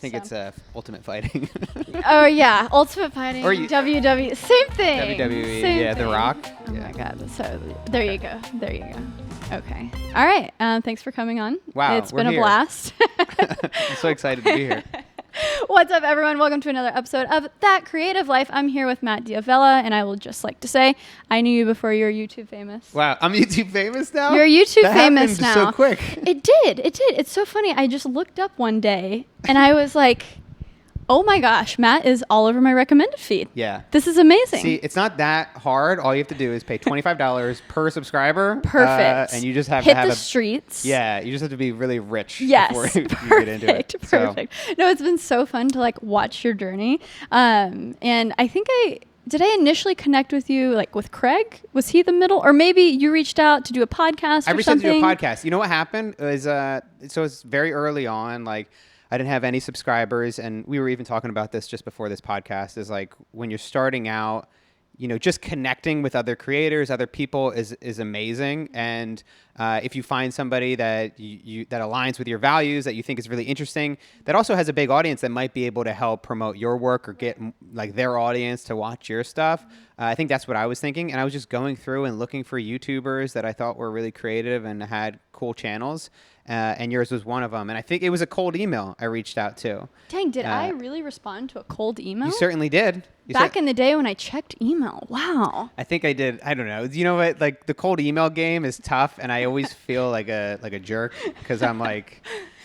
think it's Ultimate Fighting. Oh yeah, Ultimate Fighting, Or WWE, same thing. WWE, Same yeah, The thing. Rock. Oh Yeah. my God. So there you go. There you go. Okay. All right. Thanks for coming on. Wow, It's we're been here. a blast. I'm so excited to be here. What's up, everyone? Welcome to another episode of That Creative Life. I'm here with Matt Diavella, and I will just like to say, I knew you before you were YouTube famous. Wow, I'm YouTube famous now? You're YouTube that famous happened now. so quick. It did. It's so funny. I just looked up one day, and I was like, oh my gosh, Matt is all over my recommended feed. Yeah. This is amazing. See, it's not that hard. All you have to do is pay $25 per subscriber. Perfect. And you just have Hit to have the streets. Yeah, you just have to be really rich Yes. before you Perfect. get into it. So, Perfect. No, it's been so fun to like watch your journey. And I think did I initially connect with you like with Craig? Was he the middle? Or maybe you reached out to do a podcast I or reached out to something? do a podcast. You know what happened? Is so it's very early on, like I didn't have any subscribers, and we were even talking about this just before this podcast, is like when you're starting out, you know, just connecting with other creators, other people is amazing. And if you find somebody that that aligns with your values, that you think is really interesting, that also has a big audience that might be able to help promote your work or get like their audience to watch your stuff. I think that's what I was thinking. And I was just going through and looking for YouTubers that I thought were really creative and had cool channels. And yours was one of them. And I think it was a cold email I reached out to. Dang, did I really respond to a cold email? You certainly did. Back in the day when I checked email. Wow. I think I did. I don't know. You know what? Like the cold email game is tough, and I always feel like a jerk because I'm like,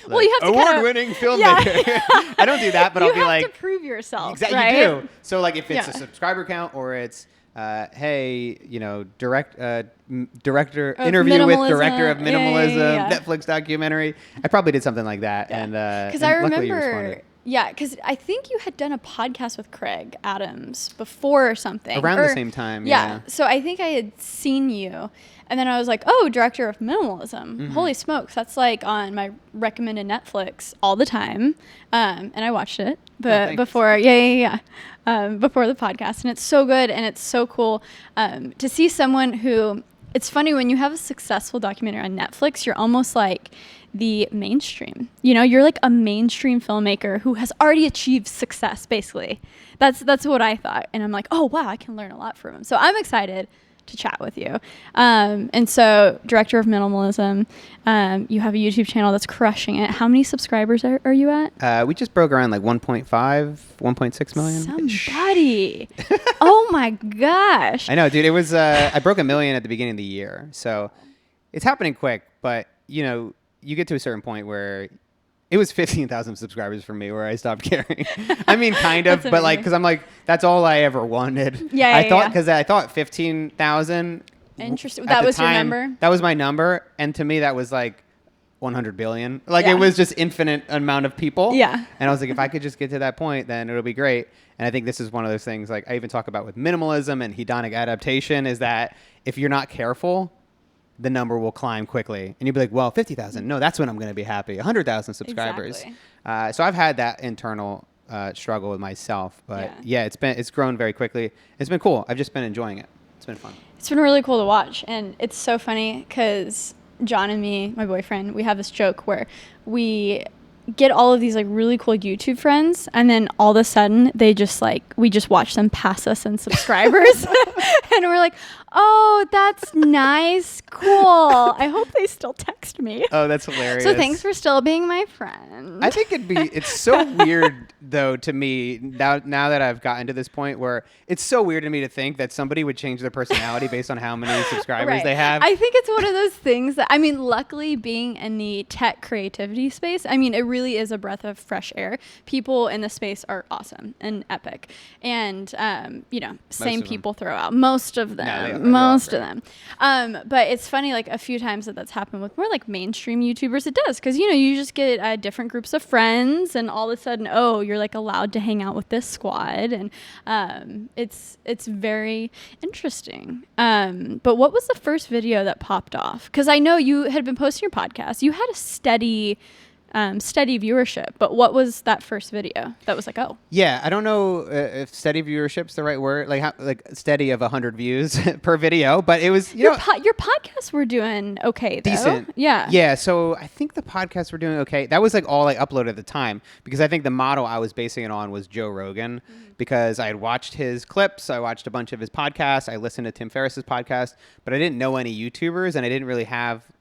Well, you have to award-winning filmmaker. Yeah. I don't do that, but I'll be like, you have to prove yourself. exactly. Right? You do. So like if it's Yeah. a subscriber count or it's hey, you know, director Of interview with minimalism. director of minimalism, Yeah. Netflix documentary. I probably did something like that, and Because and I luckily you remember, responded. yeah, because I think you had done a podcast with Craig Adams before or something. Around the same time, yeah. So I think I had seen you, and then I was like, oh, director of minimalism. Mm-hmm. Holy smokes, that's like on my recommended Netflix all the time. And I watched it thanks. before, before the podcast, and it's so good and it's so cool to see someone who. It's funny when you have a successful documentary on Netflix, you're almost like the mainstream. You know, you're like a mainstream filmmaker who has already achieved success, basically. That's what I thought. And I'm like, oh, wow, I can learn a lot from him. So I'm excited to chat with you. And so director of minimalism, you have a YouTube channel that's crushing it. How many subscribers are you at? We just broke around like 1.5, 1.6 million. Somebody. Oh my gosh. I know, dude. It was I broke 1 million at the beginning of the year, so it's happening quick. But you know, you get to a certain point where it was 15,000 subscribers for me, where I stopped caring. I mean, kind of, That's but like, amazing. because I'm like, that's all I ever wanted. Yeah, I yeah, thought yeah. because I thought 15,000. Interesting. at That the was your time, number? That was my number, and to me, that was like 100 billion. Like Yeah. it was just infinite amount of people. Yeah. And I was like, if I could just get to that point, then it'll be great. And I think this is one of those things, like I even talk about with minimalism and hedonic adaptation, is that if you're not careful, the number will climb quickly. And you'll be like, well, 50,000. No, that's when I'm going to be happy. 100,000 subscribers. Exactly. So I've had that internal struggle with myself. But yeah, it's grown very quickly. It's been cool. I've just been enjoying it. It's been fun. It's been really cool to watch. And it's so funny because John and me, my boyfriend, we have this joke where we get all of these like really cool YouTube friends, and then all of a sudden we just watch them pass us in subscribers. And we're like, oh, that's nice. Cool. I hope they still text me. Oh, that's hilarious. So thanks for still being my friend. I think it's so weird though to me now that I've gotten to this point where it's so weird to me to think that somebody would change their personality based on how many subscribers Right. they have. I think it's one of those things that, I mean, luckily being in the tech creativity space, I mean, it really is a breath of fresh air. People in the space are awesome and epic. And, you know, same of them. people throughout. Most of them. No, they are. Most They're of all them. But it's funny, like a few times that's happened with more like mainstream YouTubers. It does. Because, you know, you just get different groups of friends and all of a sudden, oh, you're like allowed to hang out with this squad. And it's very interesting. But what was the first video that popped off? Because I know you had been posting your podcast. You had a steady steady viewership. But what was that first video that was like, oh, Yeah, I don't know if steady viewership's the right word, like like steady of 100 views per video, but it was your podcasts were doing okay though. Decent. Yeah. So I think the podcasts were doing okay. That was like all I uploaded at the time, because I think the model I was basing it on was Joe Rogan, because I had watched his clips. I watched a bunch of his podcasts. I listened to Tim Ferriss's podcast, but I didn't know any YouTubers, and I didn't really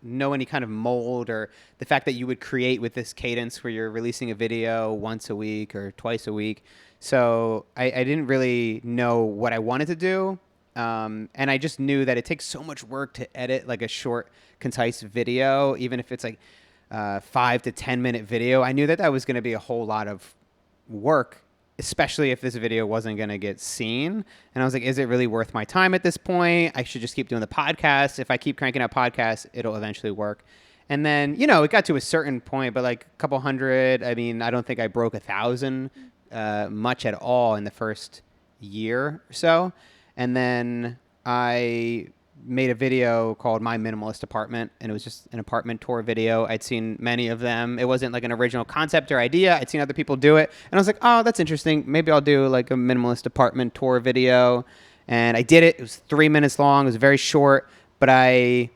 know any kind of mold, or the fact that you would create with this cadence where you're releasing a video once a week or twice a week. So I didn't really know what I wanted to do. And I just knew that it takes so much work to edit like a short, concise video, even if it's like 5 to 10 minute video. I knew that was going to be a whole lot of work, especially if this video wasn't going to get seen. And I was like, is it really worth my time at this point? I should just keep doing the podcast. If I keep cranking out podcasts, it'll eventually work. And then, it got to a certain point, but like a couple hundred. I mean, I don't think I broke 1,000 much at all in the first year or so. And then I made a video called My Minimalist Apartment, and it was just an apartment tour video. I'd seen many of them. It wasn't like an original concept or idea. I'd seen other people do it, and I was like, oh, that's interesting. Maybe I'll do like a minimalist apartment tour video. And I did it. It was 3 minutes long. It was very short, but I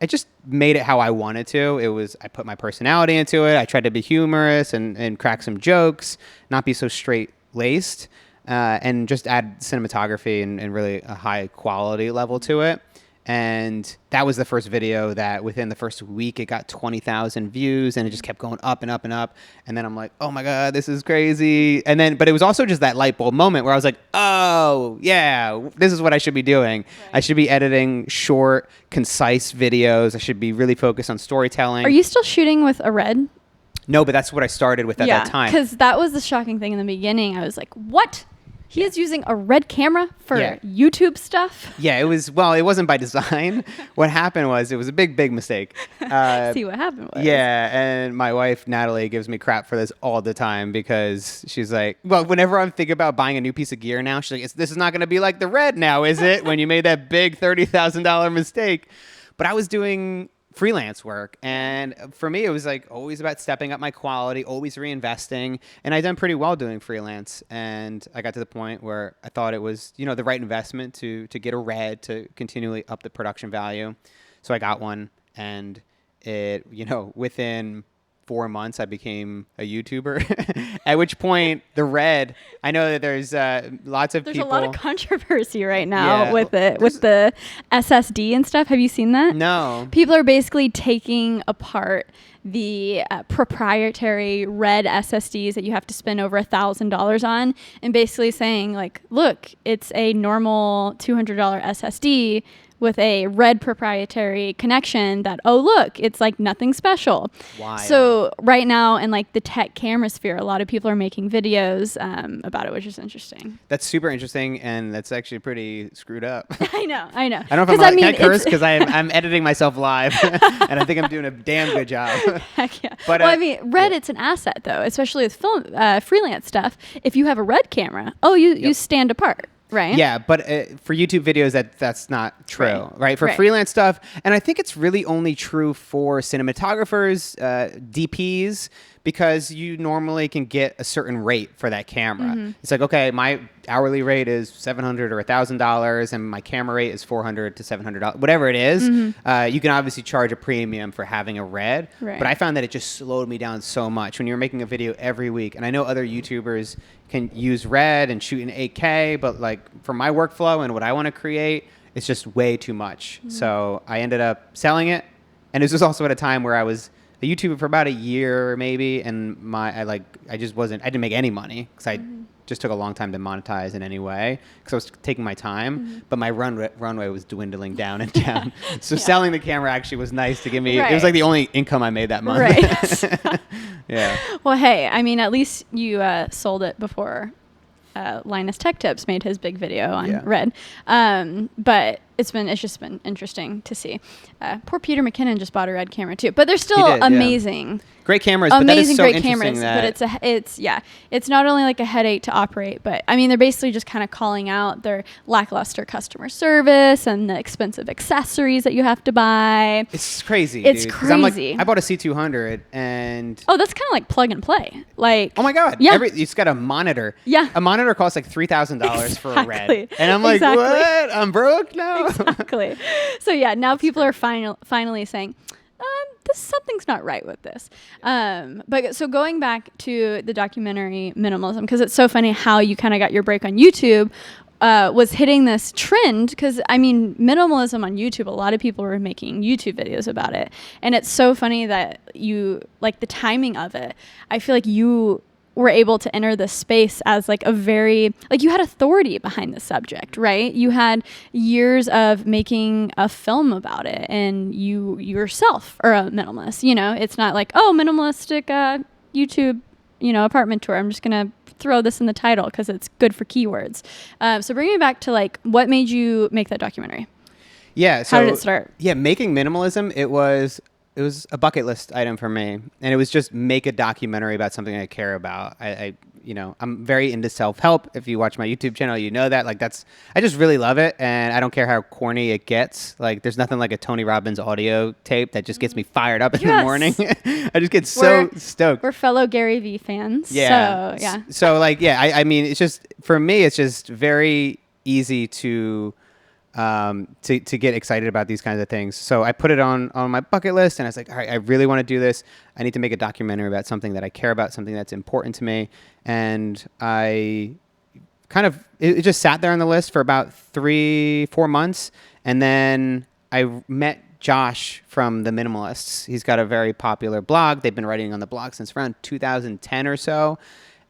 just made it how I wanted to. I put my personality into it. I tried to be humorous and crack some jokes, not be so straight-laced, and just add cinematography and really a high quality level to it. And that was the first video that within the first week, it got 20,000 views, and it just kept going up and up and up. And then I'm like, oh my God, this is crazy. But it was also just that light bulb moment where I was like, oh yeah, this is what I should be doing. Right. I should be editing short, concise videos. I should be really focused on storytelling. Are you still shooting with a Red? No, but that's what I started with at that time. Because that was the shocking thing in the beginning. I was like, what? He is using a Red camera for YouTube stuff? Yeah, it wasn't by design. What happened was, it was a big, big mistake. See what happened was. Yeah, and my wife, Natalie, gives me crap for this all the time, because she's like, well, whenever I'm thinking about buying a new piece of gear now, she's like, this is not going to be like the Red now, is it? When you made that big $30,000 mistake. But I was doing freelance work, and for me it was like always about stepping up my quality, always reinvesting, and I'd done pretty well doing freelance. And I got to the point where I thought it was the right investment to get a Red to continually up the production value. So I got one, and it within 4 months I became a YouTuber. At which point the Red, I know that there's lots of people. There's a lot of controversy right now with the SSD and stuff. Have you seen that? No. People are basically taking apart the proprietary Red SSDs that you have to spend over $1,000 on, and basically saying like, look, it's a normal $200 SSD with a Red proprietary connection that, oh, look, it's like nothing special. Wild. So right now in like the tech camera sphere, a lot of people are making videos about it, which is interesting. That's super interesting, and that's actually pretty screwed up. I know. I don't know if I'm can I curse, because I'm editing myself live, and I think I'm doing a damn good job. Heck yeah. But Red, it's an asset though, especially with film freelance stuff. If you have a Red camera, you stand apart. Right. Yeah, but for YouTube videos, that's not true, right? For freelance stuff, and I think it's really only true for cinematographers, DPs, because you normally can get a certain rate for that camera. Mm-hmm. It's like, okay, my hourly rate is $700 or $1,000, and my camera rate is $400 to $700, whatever it is. Mm-hmm. You can obviously charge a premium for having a Red, but I found that it just slowed me down so much when you're making a video every week. And I know other YouTubers can use Red and shoot in 8K, but like for my workflow and what I want to create, it's just way too much. Mm-hmm. So I ended up selling it, and this was also at a time where I was a YouTuber for about a year maybe, and I didn't make any money, because I just took a long time to monetize in any way, because I was taking my time, but my runway was dwindling down and down. So selling the camera actually was nice to give me. It was like the only income I made that month. Right. Yeah. Well, hey, I mean, at least you sold it before Linus Tech Tips made his big video on Red. But it's just been interesting to see. Poor Peter McKinnon just bought a Red camera too, but they're still He did, yeah. amazing. Great cameras, but that is Amazing, so great interesting cameras, that but it's not only like a headache to operate, but I mean they're basically just kind of calling out their lackluster customer service and the expensive accessories that you have to buy. it's crazy. It's dude. 'Cause I'm like, crazy. I bought a C200 and Oh, that's kind of like plug and play. Like, oh my god, Yeah. it's got a monitor. Yeah. A monitor costs like $3,000 for a Red, Exactly. and I'm like, Exactly. what? I'm broke now. Exactly. So yeah, now people are finally saying, something's not right with this. But so going back to the documentary Minimalism, because it's so funny how you kind of got your break on YouTube, was hitting this trend. Because I mean, minimalism on YouTube, a lot of people were making YouTube videos about it, and it's so funny that you like the timing of it. I feel like you were able to enter this space as like a very, like you had authority behind the subject, right? You had years of making a film about it, and you yourself are a minimalist, you know? It's not like, oh, minimalistic YouTube, apartment tour. I'm just going to throw this in the title because it's good for keywords. So bring me back to like, what made you make that documentary? Yeah. So How did it start? Yeah, making minimalism, it was a bucket list item for me, and it was just make a documentary about something I care about. I'm very into self-help. If you watch my YouTube channel, you know that. Like I just really love it, and I don't care how corny it gets. Like there's nothing like a Tony Robbins audio tape that just gets me fired up in the morning. I just get so stoked. We're fellow Gary Vee fans. Yeah. So yeah. So like, yeah, I mean, it's just, for me, it's just very easy to get excited about these kinds of things. So I put it on my bucket list, and I was like, all right, I really want to do this. I need to make a documentary about something that I care about, something that's important to me. And I it just sat there on the list for about 3-4 months. And then I met Josh from The Minimalists. He's got a very popular blog. They've been writing on the blog since around 2010 or so.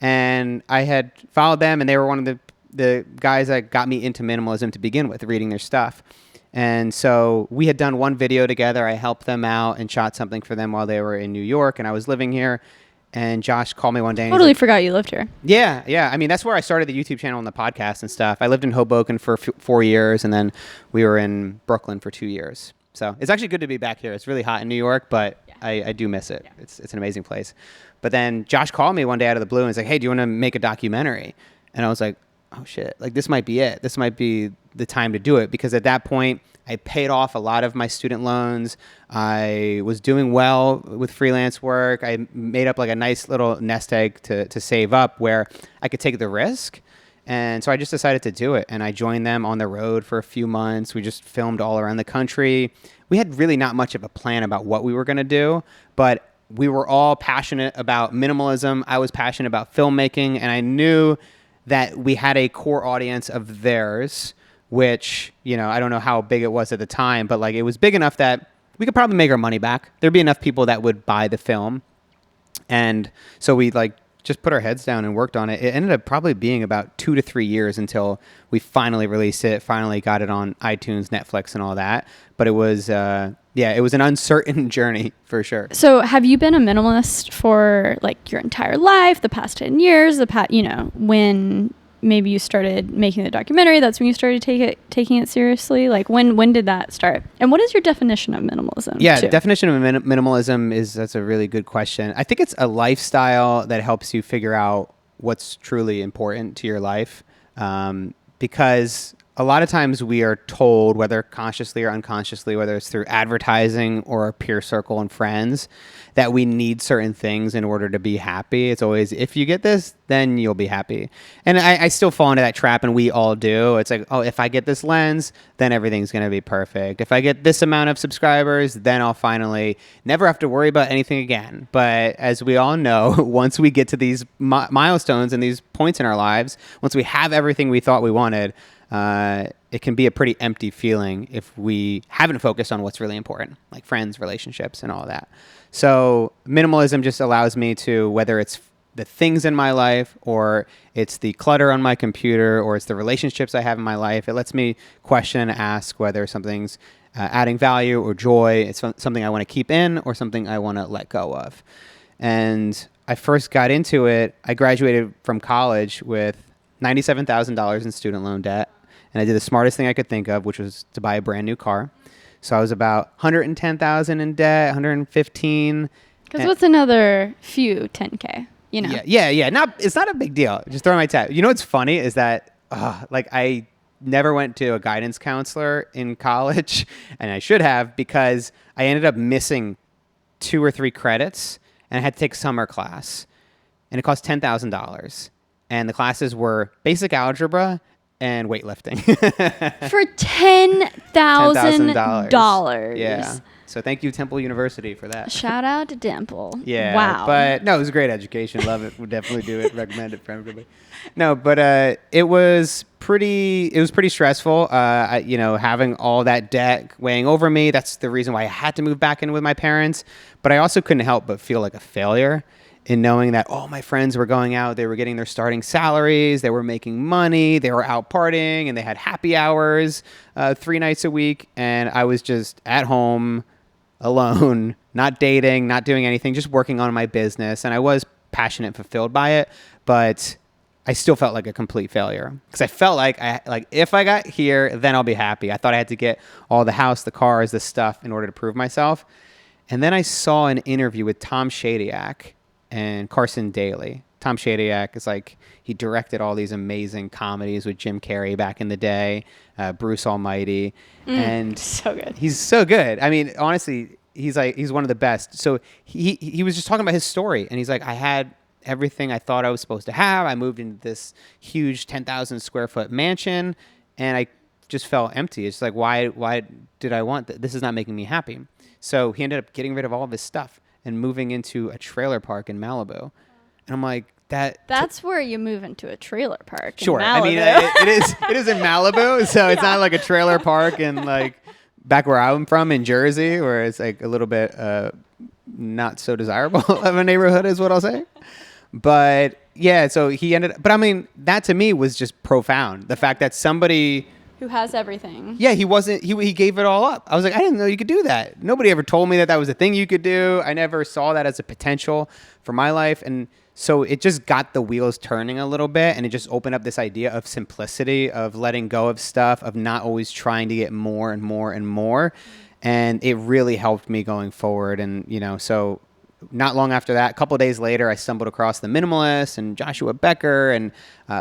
And I had followed them, and they were one of the guys that got me into minimalism to begin with, reading their stuff. And so we had done one video together. I helped them out and shot something for them while they were in New York, and I was living here. And Josh called me one day. Totally forgot you lived here. Yeah. I mean, that's where I started the YouTube channel and the podcast and stuff. I lived in Hoboken for 4 years, and then we were in Brooklyn for 2 years. So it's actually good to be back here. It's really hot in New York, but I do miss it. Yeah. It's an amazing place. But then Josh called me one day out of the blue and was like, hey, do you want to make a documentary? And I was like, oh shit, like this might be it. This might be the time to do it, because at that point I paid off a lot of my student loans. I was doing well with freelance work. I made up like a nice little nest egg to save up where I could take the risk. And so I just decided to do it. And I joined them on the road for a few months. We just filmed all around the country. We had really not much of a plan about what we were going to do, but we were all passionate about minimalism. I was passionate about filmmaking, and I knew that we had a core audience of theirs, which, I don't know how big it was at the time, but like it was big enough that we could probably make our money back. There'd be enough people that would buy the film. And so we like just put our heads down and worked on it. It ended up probably being about 2 to 3 years until we finally released it, finally got it on iTunes, Netflix, and all that. But it was, it was an uncertain journey for sure. So have you been a minimalist for like your entire life, the past 10 years, when maybe you started making the documentary, that's when you started taking it seriously? Like when did that start? And what is your definition of minimalism? Yeah, definition of minimalism that's a really good question. I think it's a lifestyle that helps you figure out what's truly important to your life. Because a lot of times we are told, whether consciously or unconsciously, whether it's through advertising or our peer circle and friends, that we need certain things in order to be happy. It's always, if you get this, then you'll be happy. And I still fall into that trap, and we all do. It's like, oh, if I get this lens, then everything's going to be perfect. If I get this amount of subscribers, then I'll finally never have to worry about anything again. But as we all know, once we get to these milestones and these points in our lives, once we have everything we thought we wanted, it can be a pretty empty feeling if we haven't focused on what's really important, like friends, relationships, and all that. So minimalism just allows me to, whether it's the things in my life or it's the clutter on my computer or it's the relationships I have in my life, it lets me question and ask whether something's adding value or joy. It's something I want to keep in or something I want to let go of. And I first got into it, I graduated from college with $97,000 in student loan debt. and I did the smartest thing I could think of, which was to buy a brand new car. So I was about 110,000 in debt, 115. Because what's another few 10K? You know? Yeah. It's not a big deal. Just throw my tab. You know what's funny is that like I never went to a guidance counselor in college, and I should have, because I ended up missing 2 or 3 credits, and I had to take summer class, and it cost $10,000, and the classes were basic algebra and weightlifting. For $10,000. Yeah. So thank you, Temple University, for that. Shout out to Temple. Yeah. Wow. But no, it was a great education. Love it. Would definitely do it. Recommend it for everybody. No, but it was pretty stressful. Having all that debt weighing over me. That's the reason why I had to move back in with my parents. But I also couldn't help but feel like a failure in knowing that all my friends were going out. They were getting their starting salaries. They were making money. They were out partying, and they had happy hours 3 nights a week. And I was just at home, alone, not dating, not doing anything, just working on my business. And I was passionate and fulfilled by it, but I still felt like a complete failure, because I felt like if I got here, then I'll be happy. I thought I had to get all the house, the cars, the stuff in order to prove myself. And then I saw an interview with Tom Shadyac and Carson Daly. Tom Shadyac is he directed all these amazing comedies with Jim Carrey back in the day, Bruce Almighty, and so good. He's so good. I mean, honestly, he's one of the best. So he was just talking about his story, and he's like, I had everything I thought I was supposed to have. I moved into this huge 10,000 square foot mansion, and I just felt empty. It's like, why did I want that? This is not making me happy. So he ended up getting rid of all of his stuff and moving into a trailer park in Malibu. And I'm like, that's where you move into a trailer park. Sure. In Malibu. I mean, it is in Malibu, so it's not like a trailer park in back where I'm from in Jersey, where it's a little bit not so desirable of a neighborhood, is what I'll say. But yeah, so he ended up, but I mean, that to me was just profound. The fact that somebody who has everything. Yeah, he gave it all up. I was like, I didn't know you could do that. Nobody ever told me that was a thing you could do. I never saw that as a potential for my life. And so it just got the wheels turning a little bit, and it just opened up this idea of simplicity, of letting go of stuff, of not always trying to get more and more and more. And it really helped me going forward. And, so not long after that, a couple of days later, I stumbled across The Minimalist and Joshua Becker and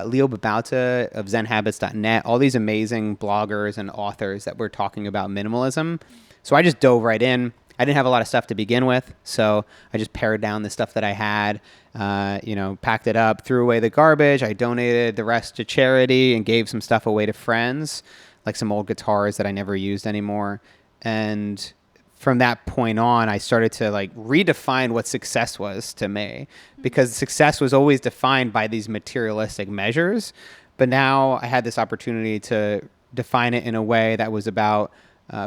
Leo Babauta of ZenHabits.net, all these amazing bloggers and authors that were talking about minimalism. So I just dove right in. I didn't have a lot of stuff to begin with, so I just pared down the stuff that I had, packed it up, threw away the garbage. I donated the rest to charity and gave some stuff away to friends, like some old guitars that I never used anymore. And from that point on, I started to redefine what success was to me, because success was always defined by these materialistic measures. But now I had this opportunity to define it in a way that was about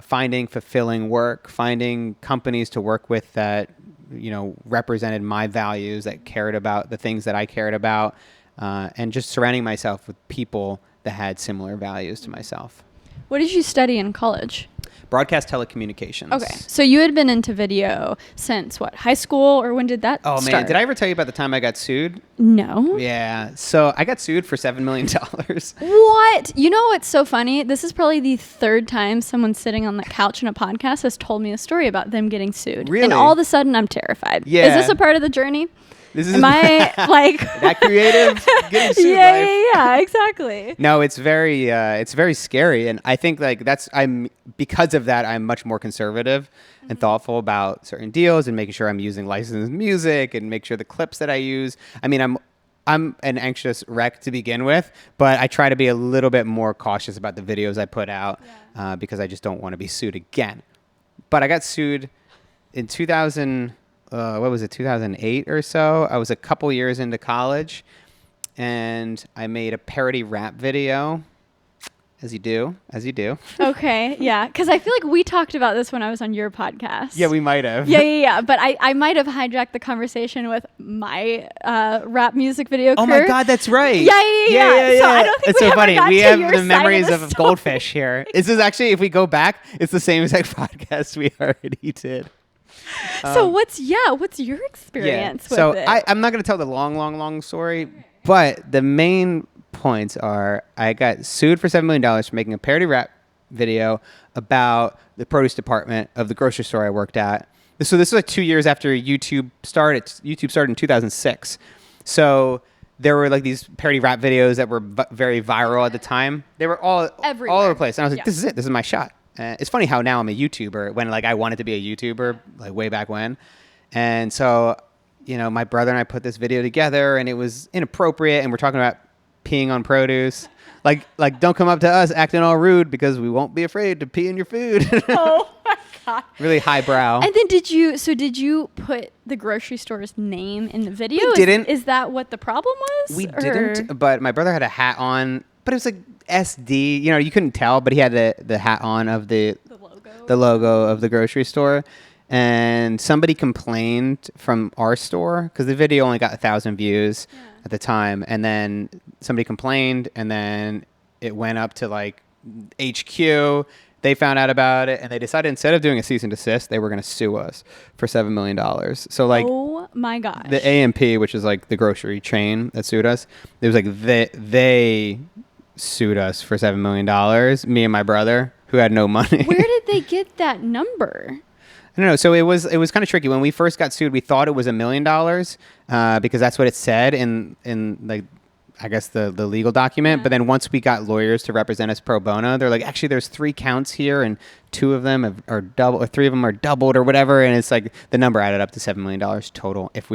finding fulfilling work, finding companies to work with that, represented my values, that cared about the things that I cared about, and just surrounding myself with people that had similar values to myself. What did you study in college? Broadcast telecommunications. Okay. So you had been into video since what, high school, or when did that start? Oh man, did I ever tell you about the time I got sued? No. Yeah. So I got sued for $7 million. What? You know what's so funny? This is probably the 3rd time someone sitting on the couch in a podcast has told me a story about them getting sued. Really? And all of a sudden I'm terrified. Yeah. Is this a part of the journey? Am I that creative? Getting sued. Yeah, exactly. No, it's very scary, and I think because of that, I'm much more conservative and thoughtful about certain deals and making sure I'm using licensed music and make sure the clips that I use. I mean, I'm an anxious wreck to begin with, but I try to be a little bit more cautious about the videos I put out because I just don't want to be sued again. But I got sued in 2008 or so. I was a couple years into college, and I made a parody rap video, as you do. Okay, yeah, because I feel like we talked about this when I was on your podcast. Yeah, we might have. Yeah, but I might have hijacked the conversation with my rap music video. Oh my God, that's right. Yeah. So I don't think it's we so funny. Got we to have your the side memories of, of Goldfish here. This is actually, if we go back, it's the same exact podcast we already did. So what's your experience with it? I'm not going to tell the long story, but the main points are I got sued for $7 million for making a parody rap video about the produce department of the grocery store I worked at. So this was like 2 years after YouTube started. YouTube started in 2006. So there were like these parody rap videos that were very viral at the time. They were all over the place. And I was like, this is it. This is my shot. It's funny how now I'm a YouTuber when like I wanted to be a YouTuber like way back when. And so, you know, my brother and I put this video together and it was inappropriate. And we're talking about peeing on produce. Like don't come up to us acting all rude because we won't be afraid to pee in your food. Oh my God. Really highbrow. And then did you put the grocery store's name in the video? We didn't. Is that what the problem was? We didn't, but my brother had a hat on, but it was like SD, you know, you couldn't tell, but he had the hat on of the logo of the grocery store. And somebody complained from our store because the video only got 1,000 views at the time. And then somebody complained, and then it went up to like HQ. They found out about it, and they decided instead of doing a cease and desist, they were going to sue us for $7 million. So like, oh my gosh, the AMP, which is like the grocery chain that sued us, it was like they sued us for $7 million. Me and my brother, who had no money. Where did they get that number? I don't know. So it was kind of tricky. When we first got sued, we thought it was $1 million because that's what it said in like, I guess the legal document. But then once we got lawyers to represent us pro bono, they're like, actually, there's 3 counts here, and 2 of them are double, or 3 of them are doubled, or whatever. And it's like the number added up to $7 million total if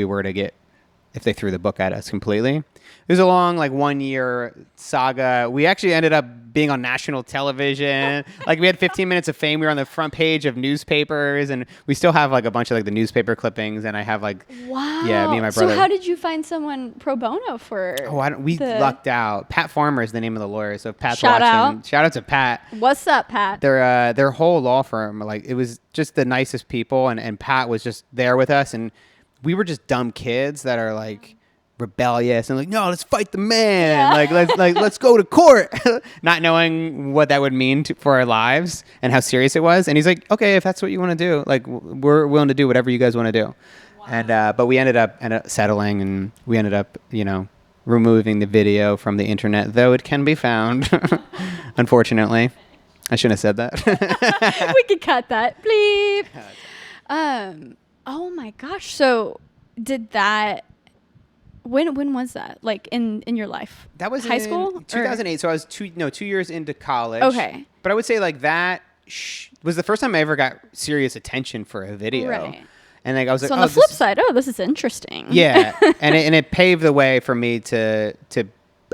they threw the book at us completely. It was a long, like 1 year saga. We actually ended up being on national television. Like we had 15 minutes of fame. We were on the front page of newspapers, and we still have like a bunch of like the newspaper clippings. And I have like, wow. Yeah, me and my brother. So how did you find someone pro bono for? We lucked out. Pat Farmer is the name of the lawyer. So if Pat's Shout watching, out. Shout out to Pat. What's up, Pat? Their whole law firm, like it was just the nicest people, and Pat was just there with us, and we were just dumb kids that are like rebellious and like, no, let's fight the man. Let's go to court, not knowing what that would mean for our lives and how serious it was. And he's like, okay, if that's what you want to do, like we're willing to do whatever you guys want to do. Wow. And but we ended up settling, and we ended up, you know, removing the video from the internet, though it can be found. Unfortunately, I shouldn't have said that. We could cut that, bleep. Oh my gosh. So did that? When was that? Like in your life? That was high in school? 2008. Or? So I was 2 years into college. Okay. But I would say like that was the first time I ever got serious attention for a video. Right. And like I was like, on the flip side, this is interesting. Yeah, and it paved the way for me to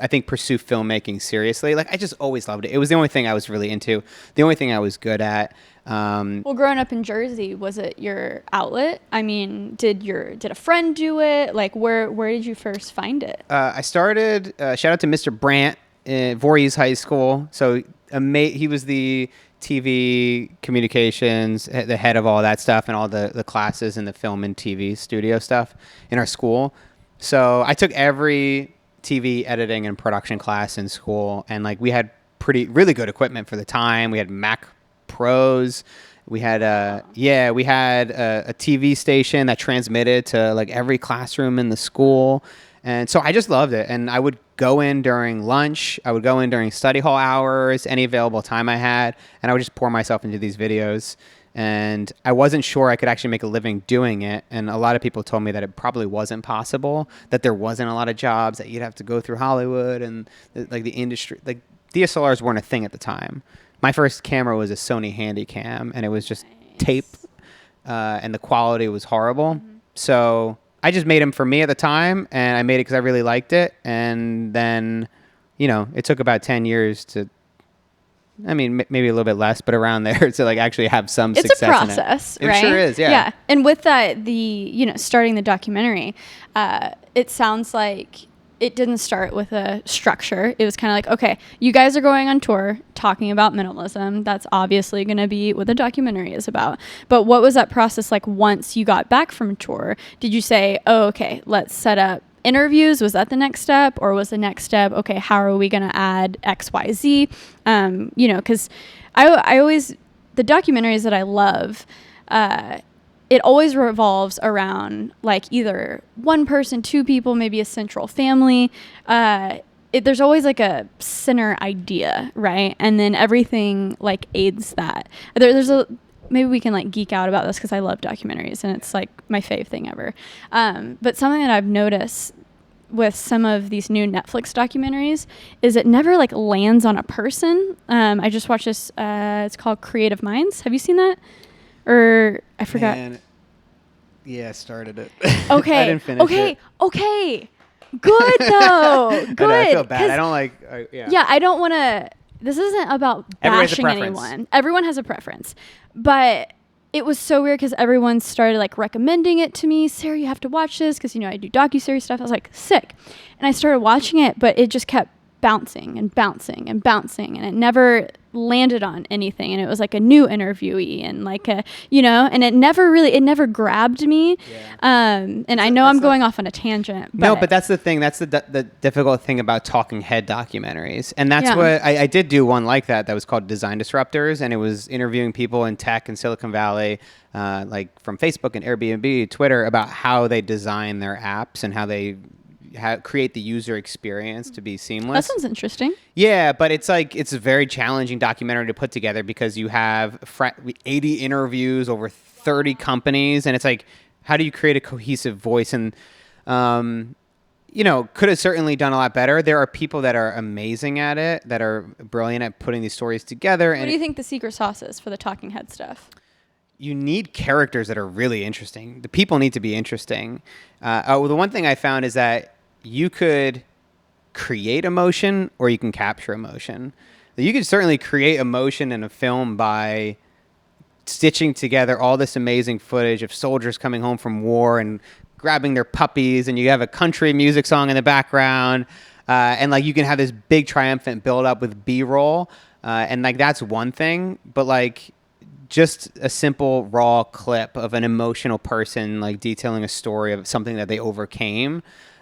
I think pursue filmmaking seriously. Like I just always loved it. It was the only thing I was really into. The only thing I was good at. Well, growing up in Jersey, was it your outlet? I mean, did a friend do it? Like, where did you first find it? I started. Shout out to Mr. Brandt in Voorhees High School. So he was the TV communications, the head of all that stuff, and all the classes in the film and TV studio stuff in our school. So I took every TV editing and production class in school, and like we had really good equipment for the time. We had Mac Pros. We had a TV station that transmitted to like every classroom in the school. And so I just loved it. And I would go in during lunch. I would go in during study hall hours, any available time I had. And I would just pour myself into these videos. And I wasn't sure I could actually make a living doing it. And a lot of people told me that it probably wasn't possible, that there wasn't a lot of jobs, that you'd have to go through Hollywood and like the industry. Like DSLRs weren't a thing at the time. My first camera was a Sony Handycam, and it was just tape, and the quality was horrible. Mm-hmm. So I just made them for me at the time, and I made it because I really liked it. And then, you know, it took about 10 years to, I mean, maybe a little bit less, but around there to like actually have some success. It's a process, in it. Right? It sure is, yeah. Yeah, and with that, starting the documentary, it sounds like it didn't start with a structure. It was kind of like, okay, you guys are going on tour talking about minimalism. That's obviously going to be what the documentary is about. But what was that process like once you got back from tour? Did you say, oh, okay, let's set up interviews? Was that the next step? Or was the next step, okay, how are we going to add X, Y, Z? Because I always, the documentaries that I love, it always revolves around like either one person, 2 people, maybe a central family. there's always like a center idea, right? And then everything like aids that. Maybe we can like geek out about this because I love documentaries and it's like my fave thing ever. But something that I've noticed with some of these new Netflix documentaries is it never like lands on a person. I just watched this. It's called Creative Minds. Have you seen that? Or I forgot. Man, yeah, I started it. Okay. I didn't finish it. Okay. Good though. Good. I feel bad. I don't like. Yeah, I don't want to. This isn't about Everybody has a bashing preference. anyone. Everyone has a preference, but it was so weird because everyone started like recommending it to me. Sarah, you have to watch this because I do docuseries stuff. I was like, sick, and I started watching it, but it just kept bouncing and bouncing and bouncing, and it never landed on anything. And it was like a new interviewee and like and it never grabbed me. Yeah. And I know I'm going off on a tangent. But that's the thing. That's the difficult thing about talking head documentaries. And that's what I did do one like that was called Design Disruptors. And it was interviewing people in tech in Silicon Valley, like from Facebook and Airbnb, Twitter, about how they design their apps and how they create the user experience to be seamless. That sounds interesting. Yeah, but it's a very challenging documentary to put together because you have 80 interviews over 30 companies, and it's like, how do you create a cohesive voice? And could have certainly done a lot better. There are people that are amazing at it, that are brilliant at putting these stories together. What do you think the secret sauce is for the talking head stuff? You need characters that are really interesting. The people need to be interesting. The one thing I found is that you could create emotion or you can capture emotion. You could certainly create emotion in a film by stitching together all this amazing footage of soldiers coming home from war and grabbing their puppies, and you have a country music song in the background, and like you can have this big triumphant build up with B-roll, and like that's one thing, but like just a simple raw clip of an emotional person like detailing a story of something that they overcame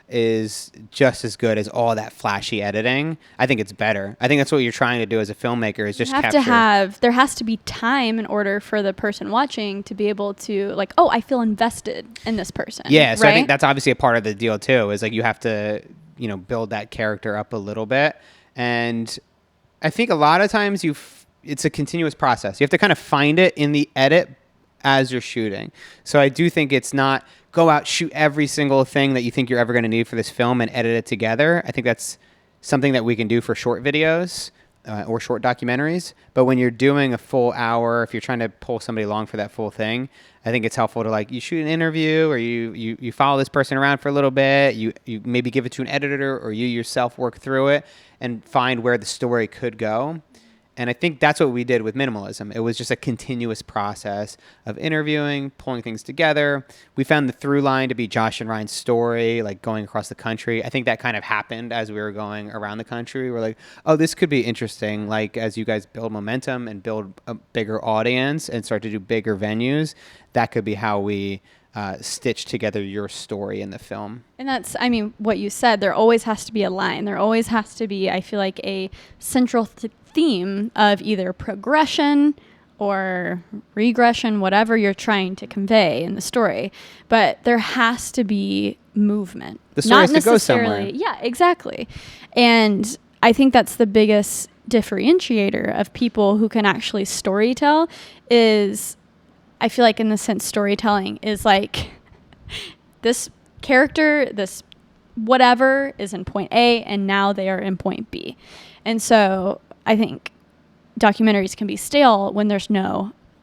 is just as good as all that flashy editing. I think it's better. I think that's what you're trying to do as a filmmaker is just capture. There has to be time in order for the person watching to be able to like, oh, I feel invested in this person. Yeah. So right? I think that's obviously a part of the deal too, is like you have to, build that character up a little bit. And I think a lot of times it's a continuous process. You have to kind of find it in the edit as you're shooting. So I do think it's not go out, shoot every single thing that you think you're ever going to need for this film and edit it together. I think that's something that we can do for short videos or short documentaries. But when you're doing a full hour, if you're trying to pull somebody along for that full thing, I think it's helpful to like you shoot an interview or you follow this person around for a little bit. You maybe give it to an editor or you yourself work through it and find where the story could go. And I think that's what we did with minimalism. It was just a continuous process of interviewing, pulling things together. We found the through line to be Josh and Ryan's story, like going across the country. I think that kind of happened as we were going around the country. We're like, oh, this could be interesting. Like as you guys build momentum and build a bigger audience and start to do bigger venues, that could be how we stitch together your story in the film. And that's, what you said, there always has to be a line. There always has to be, I feel like, a central theme of either progression or regression, whatever you're trying to convey in the story. But there has to be movement. The story has to go somewhere. Yeah, exactly. And I think that's the biggest differentiator of people who can actually storytell is, I feel like in the sense storytelling is like this character, this whatever is in point A and now they are in point B. And so I think documentaries can be stale when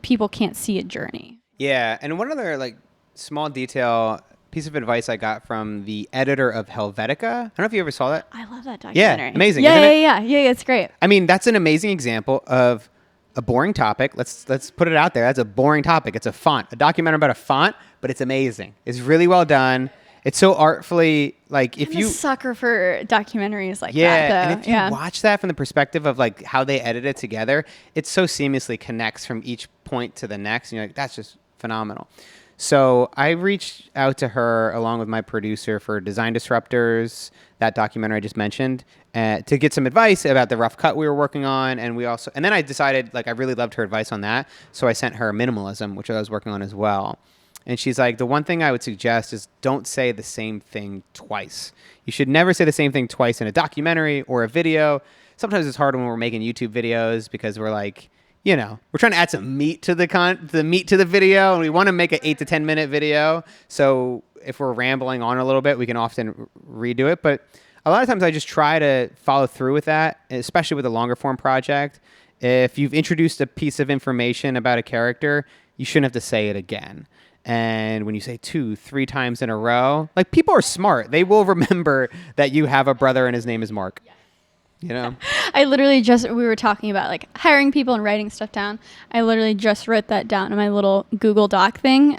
people can't see a journey. Yeah. And one other like small detail piece of advice I got from the editor of Helvetica. I don't know if you ever saw that. I love that documentary. Yeah. Amazing. Yeah, isn't it? Yeah. It's great. That's an amazing example of a boring topic. Let's put it out there. That's a boring topic. It's a documentary about a font, but it's amazing. It's really well done. It's so artfully, like if I'm you a sucker for documentaries like that, though. And if you watch that from the perspective of like how they edit it together, it so seamlessly connects from each point to the next. And you're like, that's just phenomenal. So I reached out to her along with my producer for Design Disruptors, that documentary I just mentioned, to get some advice about the rough cut we were working on. And then I decided like I really loved her advice on that. So I sent her Minimalism, which I was working on as well. And she's like, the one thing I would suggest is don't say the same thing twice. You should never say the same thing twice in a documentary or a video. Sometimes it's hard when we're making YouTube videos because we're like, you know, we're trying to add some meat to the meat to the video, and we want to make an 8 to 10 minute video. So if we're rambling on a little bit, we can often redo it. But a lot of times I just try to follow through with that, especially with a longer form project. If you've introduced a piece of information about a character, you shouldn't have to say it again. And when you say 2, 3 times in a row, like, people are smart. They will remember that you have a brother and his name is Mark. You know? I literally we were talking about like hiring people and writing stuff down. I literally just wrote that down in my little Google Doc thing,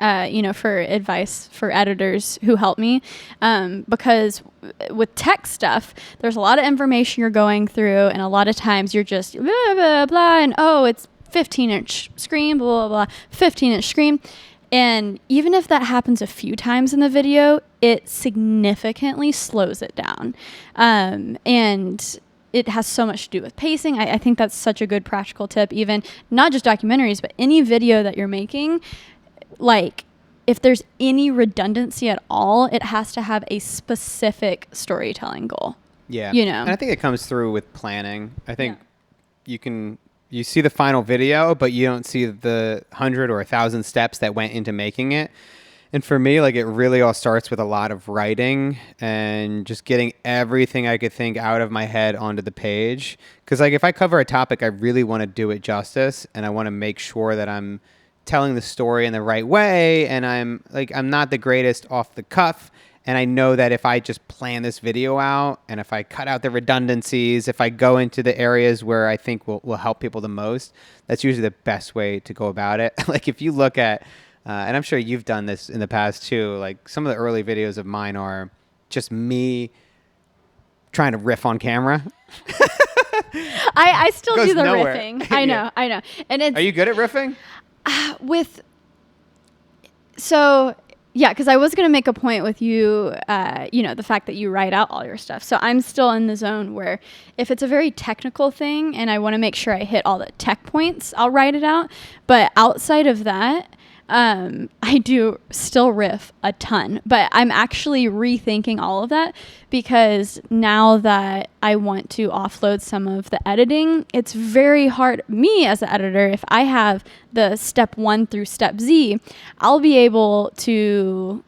for advice for editors who help me. Because with tech stuff, there's a lot of information you're going through, and a lot of times you're just blah, blah, blah, and it's 15-inch screen, blah, blah, blah, 15-inch screen. And even if that happens a few times in the video, it significantly slows it down. And it has so much to do with pacing. I think that's such a good practical tip, even not just documentaries, but any video that you're making. Like, if there's any redundancy at all, it has to have a specific storytelling goal. Yeah. You know? And I think it comes through with planning. I think you see the final video, but you don't see the 100 or 1,000 steps that went into making it. And for me, like, it really all starts with a lot of writing and just getting everything I could think out of my head onto the page. Because, like, if I cover a topic, I really want to do it justice, and I want to make sure that I'm telling the story in the right way, and I'm not the greatest off the cuff. And I know that if I just plan this video out, and if I cut out the redundancies, if I go into the areas where I think will help people the most, that's usually the best way to go about it. Like, if you look at... and I'm sure you've done this in the past too. Like, some of the early videos of mine are just me trying to riff on camera. I still do the nowhere. riffing. I know. And it's... Are you good at riffing? Because I was going to make a point with you, the fact that you write out all your stuff. So I'm still in the zone where if it's a very technical thing and I want to make sure I hit all the tech points, I'll write it out. But outside of that, I do still riff a ton, but I'm actually rethinking all of that because now that I want to offload some of the editing, it's very hard. Me as an editor, if I have the step 1 through step Z, I'll be able to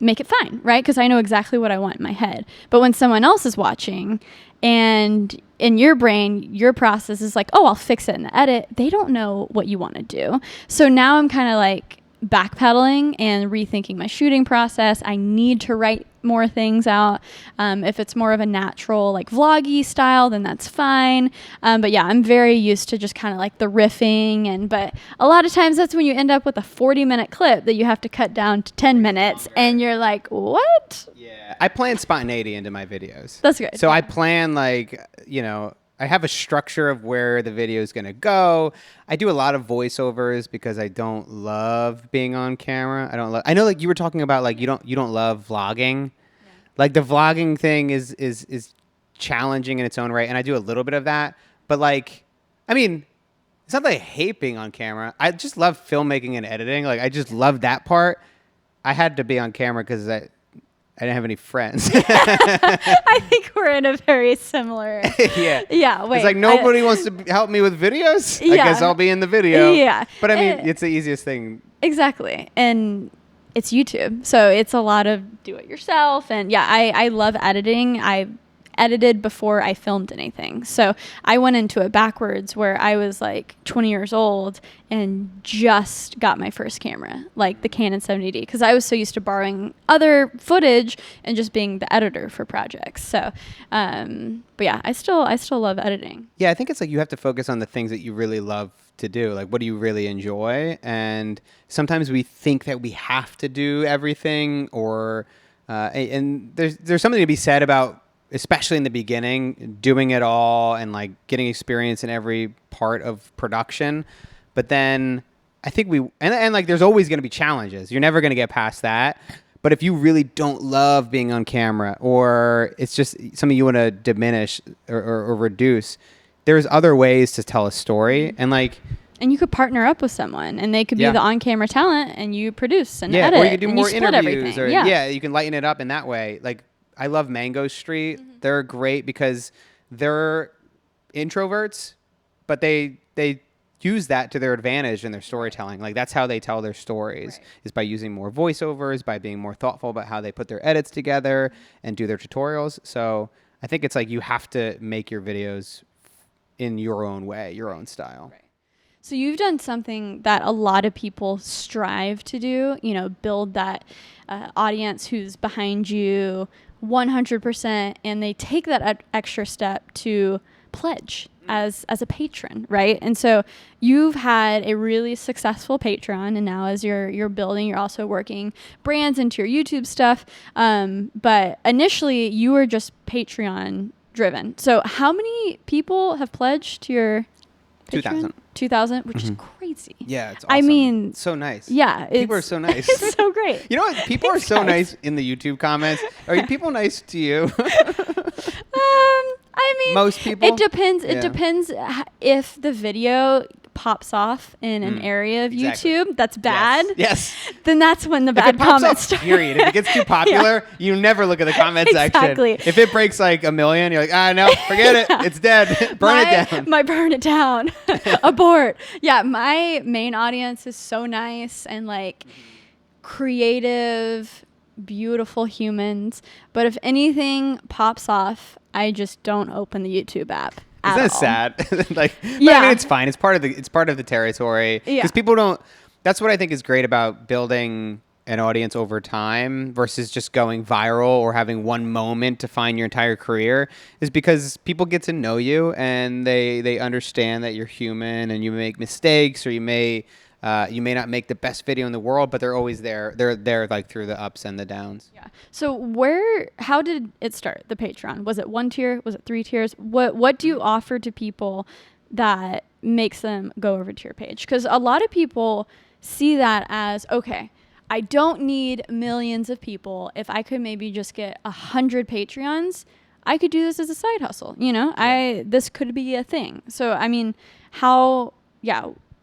make it fine, right? Because I know exactly what I want in my head. But when someone else is watching and in your brain, your process is like, I'll fix it in the edit. They don't know what you want to do. So now I'm kind of like backpedaling and rethinking my shooting process. I need to write more things out. If it's more of a natural, like vloggy style, then that's fine. But yeah, I'm very used to just kind of like the riffing, but a lot of times that's when you end up with a 40-minute clip that you have to cut down to 10 minutes, and you're like, what? Yeah, I plan spontaneity into my videos. That's good. So I plan, like, I have a structure of where the video is going to go. I do a lot of voiceovers because I don't love being on camera. I know, like, you were talking about, like, you don't love vlogging. Yeah. Like, the vlogging thing is challenging in its own right, and I do a little bit of that. But, like, I mean, it's not that I hate being on camera. I just love filmmaking and editing. Like, I just love that part. I had to be on camera because I didn't have any friends. I think we're in a very similar... Yeah. Yeah, wait. It's like nobody wants to help me with videos. Yeah. I guess I'll be in the video. Yeah. But I mean, it's the easiest thing. Exactly. And it's YouTube. So it's a lot of do it yourself. And yeah, I love editing. I edited before I filmed anything. So I went into it backwards where I was like 20 years old and just got my first camera, like the Canon 70D, because I was so used to borrowing other footage and just being the editor for projects. So, but yeah, I still love editing. Yeah, I think it's like you have to focus on the things that you really love to do. Like, what do you really enjoy? And sometimes we think that we have to do everything, or and there's something to be said about, especially in the beginning, doing it all and like getting experience in every part of production. But then I think and like there's always going to be challenges. You're never going to get past that. But if you really don't love being on camera, or it's just something you want to diminish or reduce, there's other ways to tell a story. And like And you could partner up with someone, and they could be Yeah. the on-camera talent, and you produce and Yeah, edit, or you could do and more split interviews, everything. or Yeah. you can lighten it up in that way. Like I love Mango Street; they're great because they're introverts, but they use that to their advantage in their storytelling. Like that's how they tell their stories, is by using more voiceovers, by being more thoughtful about how they put their edits together and do their tutorials. So I think it's like you have to make your videos in your own way, your own style. So you've done something that a lot of people strive to do, build that audience who's behind you 100%, and they take that extra step to pledge as a patron, right? And so you've had a really successful Patreon, and now as you're building, you're also working brands into your YouTube stuff. But initially you were just Patreon driven. So how many people have pledged to your Patreon? 2,000, which is crazy. Yeah, it's awesome. I mean, so nice. Yeah. People are so nice. It's so great. You know what? People are so nice in the YouTube comments. Are people nice to you? I mean, most people. It depends. Yeah. It depends if the video pops off in an area of exactly. YouTube that's bad. Yes. Then that's when the If bad it pops comments off, start. period. If it gets too popular, you never look at the comment Exactly. section. If it breaks like 1 million, you're like, no, forget it. It's dead. Burn it down. Burn it down. Abort. Yeah, my main audience is so nice and like creative, beautiful humans. But if anything pops off, I just don't open the YouTube app. Isn't that sad? Like, yeah. I mean, it's fine. It's part of the territory. Yeah. Because people don't. That's what I think is great about building an audience over time versus just going viral or having one moment to find your entire career, is because people get to know you and they understand that you're human and you make mistakes, or you may not make the best video in the world, but they're always there. They're there like through the ups and the downs. Yeah. So how did it start? The Patreon? Was it 1 tier? Was it 3 tiers? What do you offer to people that makes them go over to your page? Because a lot of people see that as, okay, I don't need millions of people. If I could maybe just get 100 Patreons, I could do this as a side hustle. This could be a thing. So, I mean,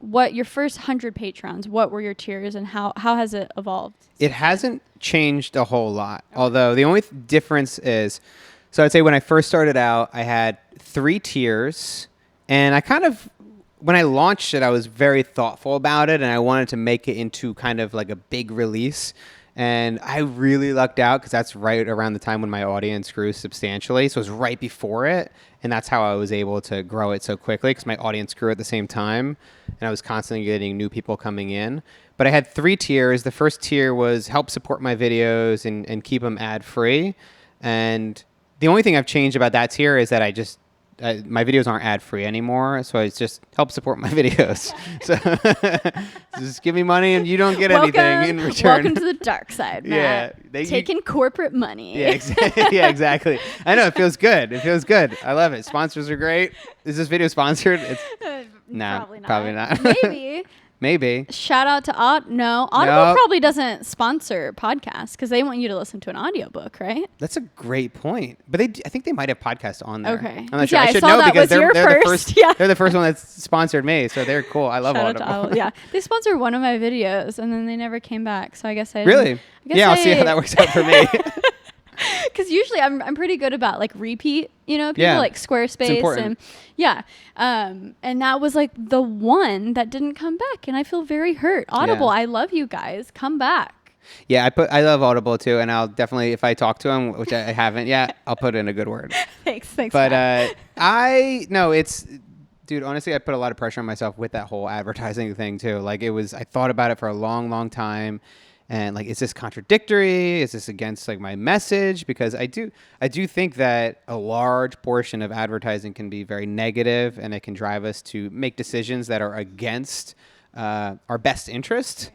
what your first 100 patrons, what were your tiers, and how has it evolved? It hasn't changed a whole lot. Although the only difference is, so I'd say when I first started out, I had 3 tiers, and when I launched it, I was very thoughtful about it, and I wanted to make it into kind of like a big release. And I really lucked out because that's right around the time when my audience grew substantially. So it was right before it. And that's how I was able to grow it so quickly, because my audience grew at the same time. And I was constantly getting new people coming in. But I had 3 tiers. The first tier was help support my videos and keep them ad free. And the only thing I've changed about that tier is that my videos aren't ad free anymore, so it's just help support my videos. So just give me money and you don't get anything in return. Welcome to the dark side, Matt. Taking corporate money. Yeah, yeah, exactly. I know, it feels good. It feels good. I love it. Sponsors are great. Is this video sponsored? No, probably not. Maybe. Shout out to Audible probably doesn't sponsor podcasts because they want you to listen to an audiobook, right? That's a great point. But I think they might have podcasts on there. Okay. I'm not sure. Yeah, I should saw know that because was your they're the first. first. Yeah. They're the first one that's sponsored me, so they're cool. I love Shout out to Audible. Audible. Yeah, they sponsored one of my videos and then they never came back. So I guess I really. I'll see how that works out for me. Because usually I'm pretty good about like repeat, people like Squarespace and that was like the one that didn't come back, and I feel very hurt. Audible, I love you guys. Come back. Yeah, I love Audible too, and I'll definitely, if I talk to them, which I haven't yet, I'll put in a good word. Thanks. But dude, honestly, I put a lot of pressure on myself with that whole advertising thing too. Like I thought about it for a long, long time. And like, is this contradictory? Is this against like my message? Because I do think that a large portion of advertising can be very negative, and it can drive us to make decisions that are against our best interest.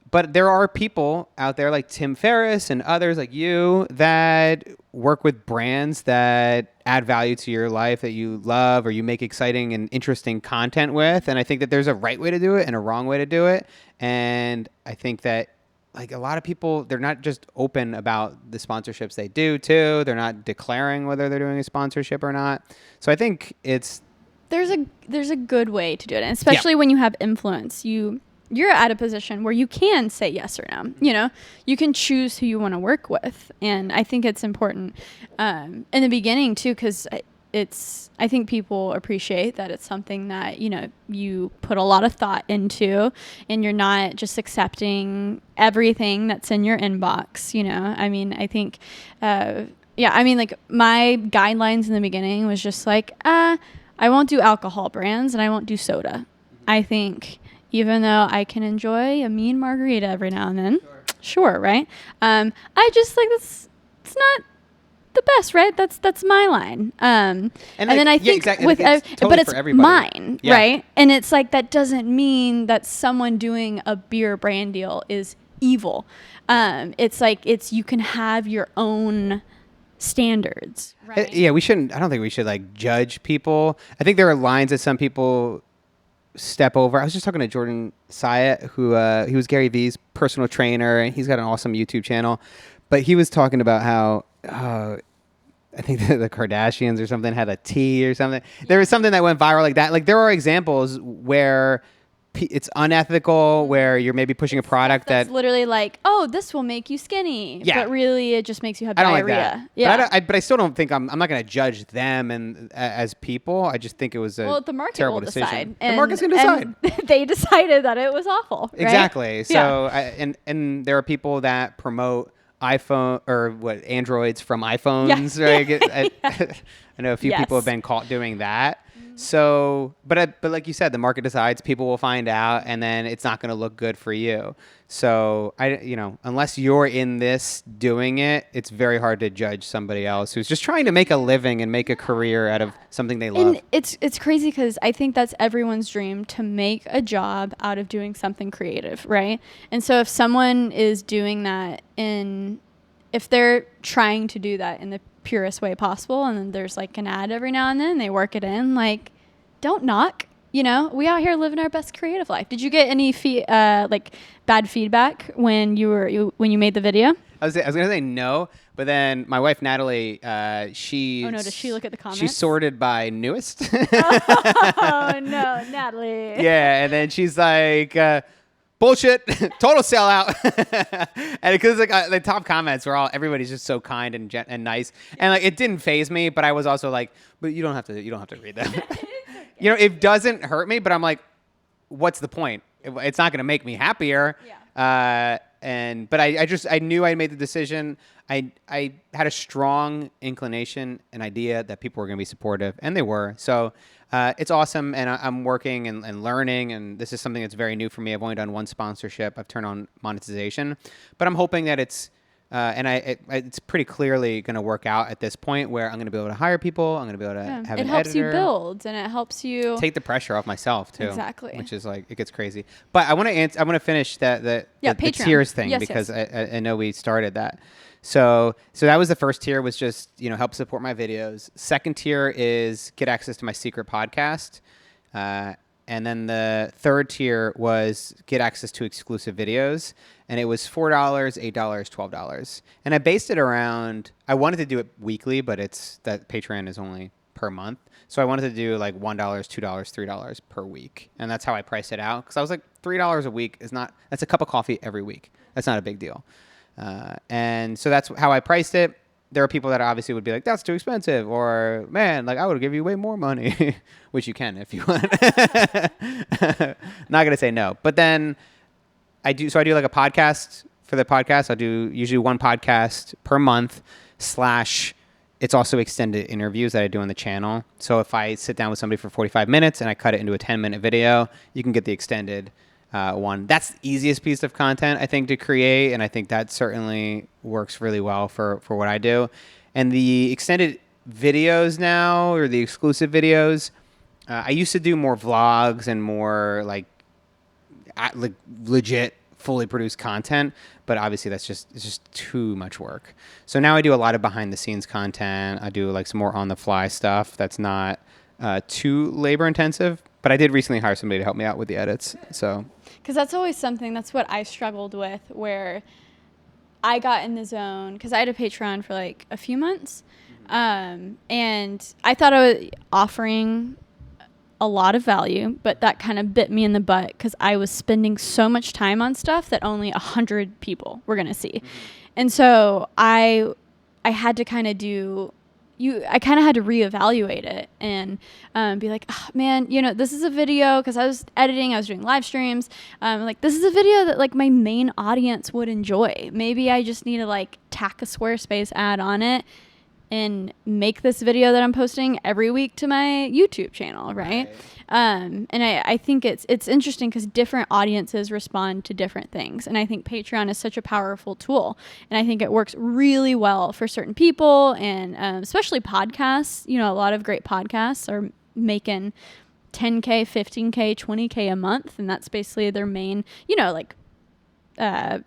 But there are people out there like Tim Ferriss and others like you that work with brands that add value to your life that you love, or you make exciting and interesting content with. And I think that there's a right way to do it and a wrong way to do it. And I think that like a lot of people, they're not just open about the sponsorships they do too. They're not declaring whether they're doing a sponsorship or not. So I think it's there's a good way to do it, and especially when you have influence. You're at a position where you can say yes or no. You know, you can choose who you want to work with, and I think it's important in the beginning too, because I think people appreciate that it's something that, you know, you put a lot of thought into, and you're not just accepting everything that's in your inbox. You know, I mean, I think, like my guidelines in the beginning was just like, I won't do alcohol brands and I won't do soda. I think even though I can enjoy a mean margarita every now and then, sure, right? I just like it's not the best, right? That's my line. And then I think exactly. with totally but it's for everybody. mine, right? And it's like that doesn't mean that someone doing a beer brand deal is evil. It's like you can have your own standards, right? We shouldn't. I don't think we should like judge people. I think there are lines that some people step over. I was just talking to Jordan Syatt, who he was Gary Vee's personal trainer, and he's got an awesome YouTube channel. But he was talking about how I think the Kardashians or something had a tea or something. There was something that went viral like that. Like there are examples where it's unethical, where you're maybe pushing a product that's that literally like, oh, this will make you skinny, but really it just makes you have I don't diarrhea. like that. Yeah, But I still don't think I'm not going to judge them and as people. I just think it was a the market terrible will decision. decide. The market's going to decide. And they decided that it was awful. Right? Exactly. So and there are people that promote iPhone or Androids from iPhones. Right? I know a few people have been caught doing that. So, but like you said, the market decides. People will find out, and then it's not going to look good for you. So unless you're in this doing it, it's very hard to judge somebody else who's just trying to make a living and make a career out of something they love. And it's crazy because I think that's everyone's dream, to make a job out of doing something creative, right? And so if someone is doing that if they're trying to do that in the purest way possible, and then there's like an ad every now and then, they work it in, like, don't knock. You know, we out here living our best creative life. Did you get any like bad feedback when you made the video? I was gonna say no, but then my wife Natalie, she. Oh no! Does she look at the comments? She's sorted by newest. Oh no, Natalie. Yeah, and then she's like, bullshit, total sellout. And because like the top comments were everybody's just so kind and nice, and like it didn't faze me, but I was also like, but you don't have to read them. You know, it doesn't hurt me, but I'm like, what's the point? It's not going to make me happier. Yeah. But I knew I made the decision. I had a strong inclination, an idea that people were going to be supportive, and they were. So it's awesome, and I'm working and learning, and this is something that's very new for me. I've only done one sponsorship. I've turned on monetization, but I'm hoping that it's it's pretty clearly going to work out at this point where I'm going to be able to hire people. I'm going to be able to have an editor. It helps you build, and it helps you take the pressure off myself too. Exactly. Which is like, it gets crazy. But I want to finish the tiers thing because I know we started that. So that was the first tier, was just, help support my videos. Second tier is get access to my secret podcast. And then the third tier was get access to exclusive videos. And it was $4, $8, $12. And I based it around, I wanted to do it weekly, but that Patreon is only per month. So I wanted to do like $1, $2, $3 per week. And that's how I priced it out. Because I was like, $3 a week that's a cup of coffee every week. That's not a big deal. And so that's how I priced it. There are people that obviously would be like, that's too expensive, or man, like I would give you way more money, which you can if you want. Not going to say no. But then I do like a podcast. For the podcast, I'll do usually one podcast per month / it's also extended interviews that I do on the channel. So if I sit down with somebody for 45 minutes and I cut it into a 10-minute video, you can get the extended one. That's the easiest piece of content, I think, to create, and I think that certainly works really well for what I do. And the extended videos now, or the exclusive videos, I used to do more vlogs and more like legit, fully produced content, but obviously it's just too much work. So now I do a lot of behind the scenes content. I do like some more on the fly stuff that's not too labor intensive. But I did recently hire somebody to help me out with the edits. So, because that's always something, that's what I struggled with, where I got in the zone, because I had a Patreon for like a few months. And I thought I was offering a lot of value, but that kind of bit me in the butt because I was spending so much time on stuff that only 100 people were going to see. And so I had to kind of I kind of had to reevaluate it and be like, oh, man, this is a video, because I was editing, I was doing live streams. Like, this is a video that like my main audience would enjoy. Maybe I just need to like tack a Squarespace ad on it and make this video that I'm posting every week to my YouTube channel, right? And I think it's interesting because different audiences respond to different things. And I think Patreon is such a powerful tool. And I think it works really well for certain people, and especially podcasts. A lot of great podcasts are making $10K, $15K, $20K a month. And that's basically their main,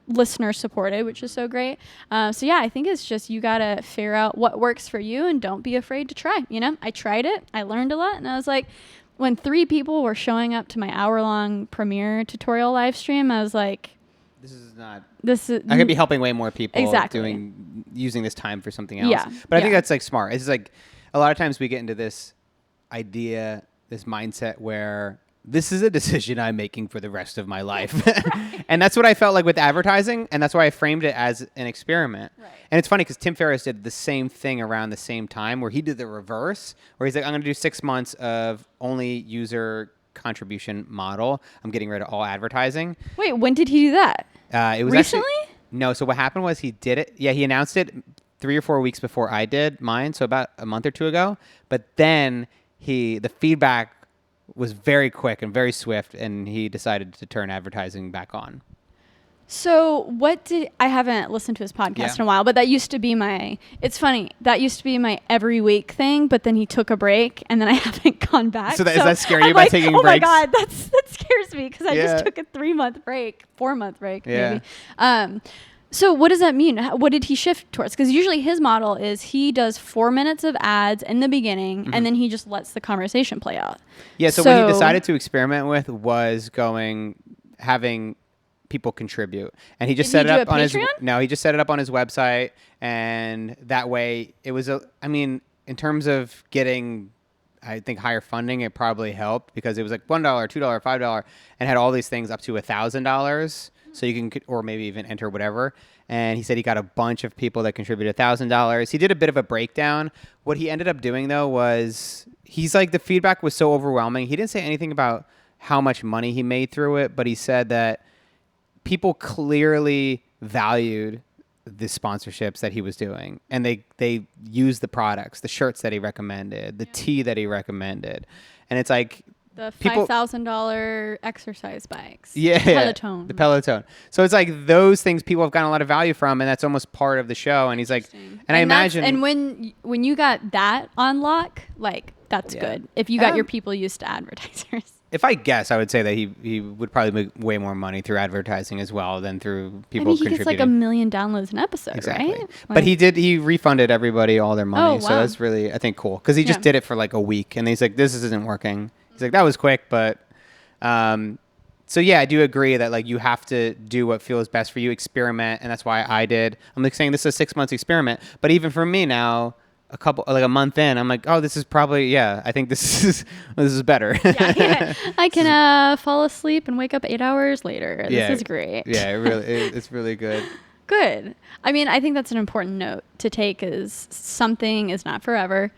listener supported, which is so great. So yeah, I think it's just, you gotta figure out what works for you and don't be afraid to try. I tried it, I learned a lot, and I was like, when 3 people were showing up to my hour-long Premiere tutorial live stream, I was like, I could be helping way more people exactly using this time for something else. Yeah. But I think that's like smart. It's like a lot of times we get into this idea, this mindset where this is a decision I'm making for the rest of my life. And that's what I felt like with advertising. And that's why I framed it as an experiment. Right. And it's funny because Tim Ferriss did the same thing around the same time, where he did the reverse, where he's like, I'm going to do 6 months of only user contribution model. I'm getting rid of all advertising. Wait, when did he do that? It was recently? No. So what happened was he did it. Yeah, he announced it 3 or 4 weeks before I did mine. So about a month or 2 ago. But then the feedback was very quick and very swift, and he decided to turn advertising back on. So I haven't listened to his podcast in a while, but that used to be it's funny, that used to be my every week thing, but then he took a break and then I haven't gone back. So does that scare you by taking breaks? Oh my breaks? God, that scares me because I just took a 3-month break, 4-month break maybe. So what does that mean? What did he shift towards? Because usually his model is he does 4 minutes of ads in the beginning, and then he just lets the conversation play out. Yeah, so what he decided to experiment with was having people contribute. And he just set it up on he just set it up on his website, and that way it was in terms of getting, I think, higher funding, it probably helped because it was like $1, $2, $5, and had all these things up to $1,000. So you can, or maybe even enter whatever. And he said he got a bunch of people that contributed $1,000. He did a bit of a breakdown. What he ended up doing though was, he's like, the feedback was so overwhelming. He didn't say anything about how much money he made through it, but he said that people clearly valued the sponsorships that he was doing, and they used the products, the shirts that he recommended, the tea that he recommended. And it's like, the $5,000 exercise bikes. Yeah. Peloton. The Peloton. So it's like those things people have gotten a lot of value from, and that's almost part of the show. And he's like, and I imagine. And when you got that on lock, like, that's good. If you got your people used to advertisers. If I guess, I would say that he would probably make way more money through advertising as well than through people contributing. He gets like 1 million downloads an episode, right? Like, but he refunded everybody all their money. So that's really, I think, cool. Because he just did it for like a week, and he's like, this isn't working. He's like, that was quick, but so yeah, I do agree that like you have to do what feels best for you, experiment, and that's why I did. I'm like saying this is a 6 months experiment, but even for me now, a month in, I'm like, oh, this is probably, I think this is better. I can fall asleep and wake up 8 hours later. This is great. Yeah, it's really good. Good. I mean, I think that's an important note to take, is something is not forever,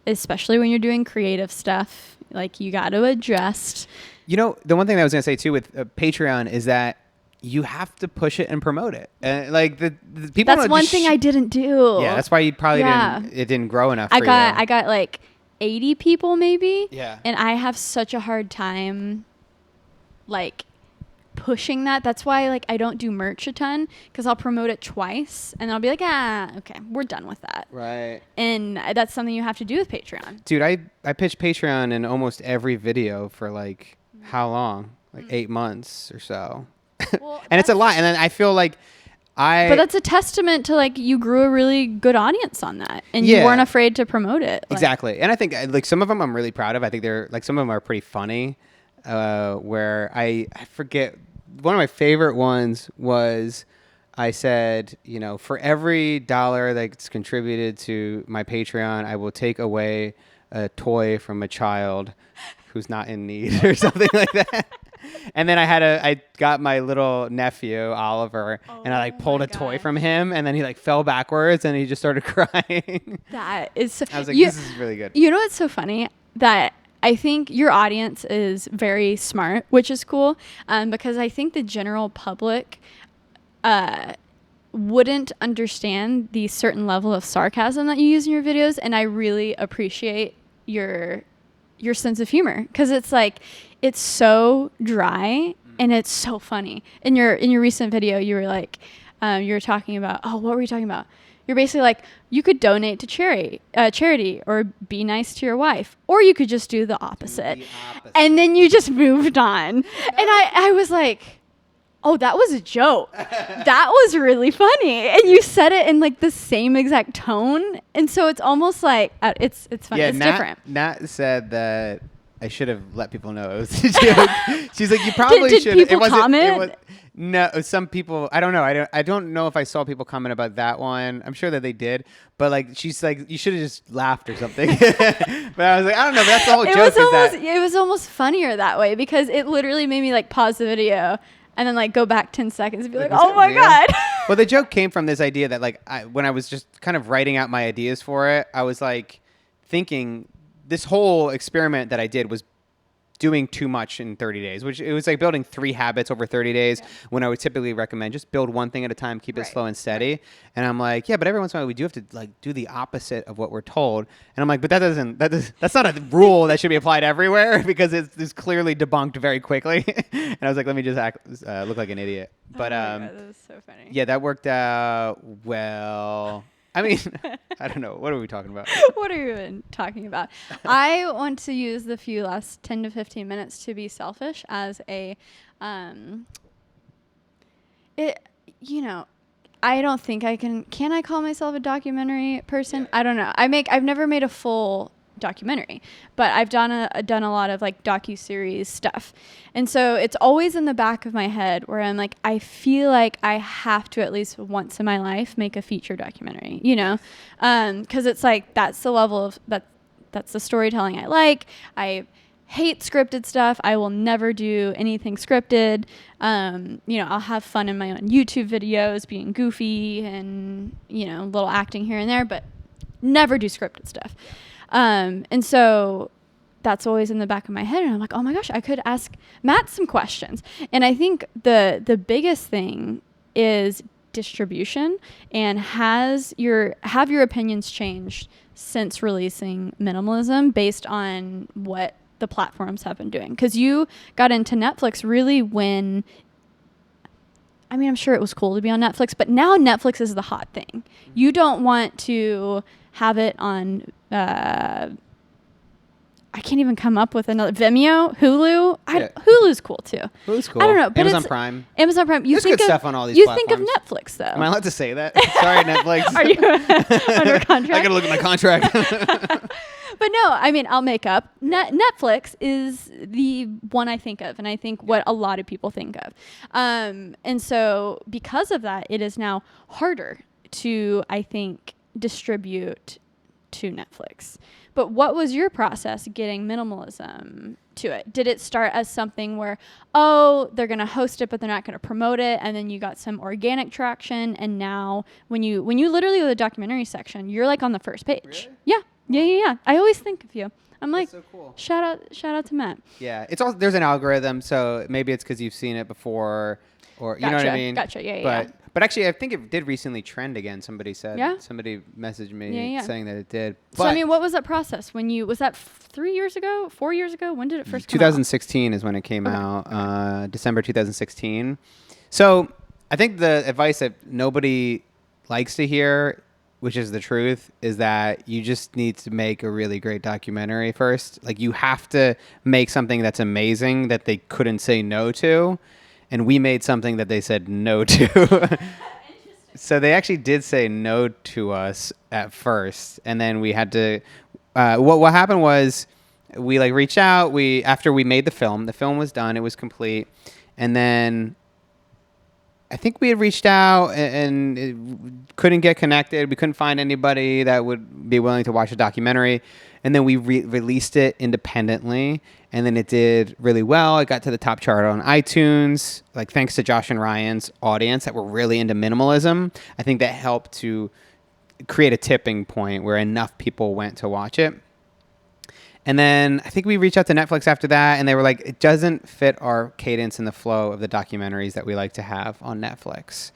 especially when you're doing creative stuff. Like, you got to adjust. The one thing that I was going to say too with Patreon is that you have to push it and promote it. And like the people. That's one thing I didn't do. Yeah, that's why you probably didn't grow enough. I got like 80 people maybe. Yeah. And I have such a hard time, like, pushing that. That's why, like, I don't do merch a ton, because I'll promote it twice and I'll be like, okay, we're done with that. Right. And that's something you have to do with Patreon. Dude, I pitched Patreon in almost every video for like how long? Like 8 months or so. Well, and it's a lot. And then I feel like but that's a testament to, like, you grew a really good audience on that, and you weren't afraid to promote it. Exactly. And I think like some of them I'm really proud of. I think they're like, some of them are pretty funny. Where I forget, one of my favorite ones was, I said, for every $1 that's contributed to my Patreon, I will take away a toy from a child who's not in need or something like that. And then I got my little nephew Oliver, and I like pulled my a toy gosh. from him, and then he like fell backwards, and he just started crying. That is so, I was like, you, this is really good. you know what's so funny? That I think your audience is very smart, which is cool, because I think the general public wouldn't understand the certain level of sarcasm that you use in your videos, and I really appreciate your sense of humor, because it's like it's so dry and it's so funny. In your recent video, you were like, you were talking about, oh, what were you talking about? You're basically like, you could donate to charity or be nice to your wife, or you could just do the opposite. And then you just moved on. And I was like, oh, that was a joke. That was really funny. And you said it in like the same exact tone. And so it's almost like, it's funny. Yeah, it's different. Nat said that I should have let people know it was a joke. She's like, you probably Did should. people comment? No, some people. I don't know. I don't know if I saw people comment about that one. I'm sure that they did, but like she's like, you should have just laughed or something. But I was like, I don't know. But that's the whole joke. It was almost funnier that way, because it literally made me like pause the video and then like go back 10 seconds and be like, oh my God. Well, the joke came from this idea that like when I was just kind of writing out my ideas for it, I was like thinking this whole experiment that I did was doing too much in 30 days, which it was like building 3 habits over 30 days when I would typically recommend just build one thing at a time, keep it slow and steady. And I'm like, yeah, but every once in a while we do have to like do the opposite of what we're told. And I'm like, but that's not a rule that should be applied everywhere, because it's clearly debunked very quickly. And I was like, let me just look like an idiot. But oh my God, that was so funny. yeah, that worked out well. I mean, I don't know. What are we talking about? What are you even talking about? I want to use the few last 10 to 15 minutes to be selfish as a, I don't think can I call myself a documentary person? Yeah. I don't know. I've never made a full documentary, but I've done a lot of like docuseries stuff. And so it's always in the back of my head where I'm like, I feel like I have to at least once in my life make a feature documentary, because it's like, that's the level of that's the storytelling I like. I hate scripted stuff. I will never do anything scripted. I'll have fun in my own YouTube videos, being goofy and, little acting here and there, but never do scripted stuff. And so that's always in the back of my head. And I'm like, oh my gosh, I could ask Matt some questions. And I think the biggest thing is distribution, and have your opinions changed since releasing Minimalism based on what the platforms have been doing? Because you got into Netflix really when, I'm sure it was cool to be on Netflix, but now Netflix is the hot thing. You don't want to have it on, I can't even come up with another, Vimeo, Hulu. Hulu's cool too. Hulu's cool. I don't know. But Amazon Prime. Amazon Prime. There's good stuff on all these You platforms. think of Netflix though. Am I allowed to say that? Sorry, Netflix. Are you under contract? I gotta look at my contract. But no, I'll make up. Netflix is the one I think of, and I think what a lot of people think of. And so because of that, it is now harder to, I think, distribute to Netflix. But what was your process getting Minimalism to it? Did it start as something where, they're going to host it, but they're not going to promote it, and then you got some organic traction, and now when you literally go to the documentary section, you're like on the first page. Really? Yeah. I always think of you. I'm like, so cool. Shout out to Matt. Yeah, it's also, there's an algorithm, so maybe it's because you've seen it before, or you know what I mean. Gotcha. Yeah. But actually, I think it did recently trend again. Somebody said. Yeah? Somebody messaged me saying that it did. So what was that process? Was that 3 years ago? 4 years ago? When did it first come 2016 is when it came out. December 2016. So I think the advice that nobody likes to hear, which is the truth, is that you just need to make a really great documentary first. Like, you have to make something that's amazing that they couldn't say no to. And we made something that they said no to. So they actually did say no to us at first. And then we had to, what happened was we reached out. After we made the film was done. It was complete. And then I think we had reached out and couldn't get connected. We couldn't find anybody that would be willing to watch a documentary. And then we released it independently. And then it did really well. It got to the top chart on iTunes, like thanks to Josh and Ryan's audience that were really into minimalism. I think that helped to create a tipping point where enough people went to watch it. And then I think we reached out to Netflix after that, and they were like, it doesn't fit our cadence and the flow of the documentaries that we like to have on Netflix.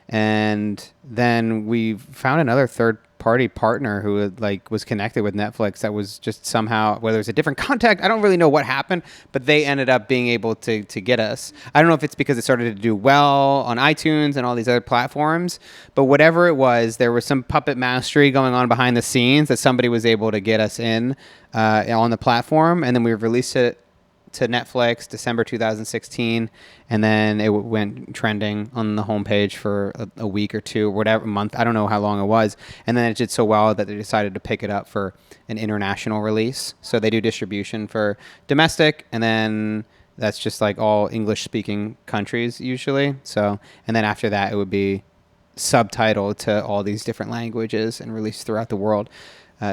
And then we found another third-party partner who was connected with Netflix that was just somehow, whether it's a different contact, I don't really know what happened, but they ended up being able to get us. I don't know if it's because it started to do well on iTunes and all these other platforms, but whatever it was, there was some puppet mastery going on behind the scenes that somebody was able to get us in on the platform, and then we released it to Netflix December 2016, and then it went trending on the homepage for a week or two, whatever month, I don't know how long it was, and then it did so well that they decided to pick it up for an international release. So they do distribution for domestic, and then that's just like all English speaking countries usually. So, and then after that it would be subtitled to all these different languages and released throughout the world.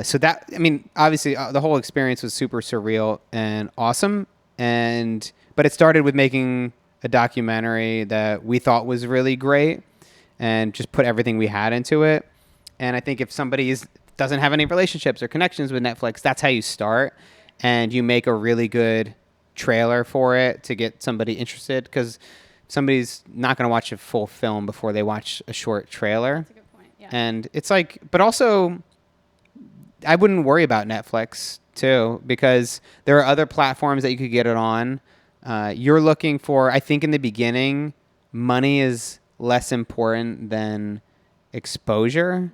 So that, I mean, obviously the whole experience was super surreal and awesome. But it started with making a documentary that we thought was really great and just put everything we had into it. And I think if somebody doesn't have any relationships or connections with Netflix, that's how you start. And you make a really good trailer for it to get somebody interested, because somebody's not going to watch a full film before they watch a short trailer. That's a good point. Yeah. And it's like, but also I wouldn't worry about Netflix too, because there are other platforms that you could get it on. You're looking for, I think in the beginning, money is less important than exposure.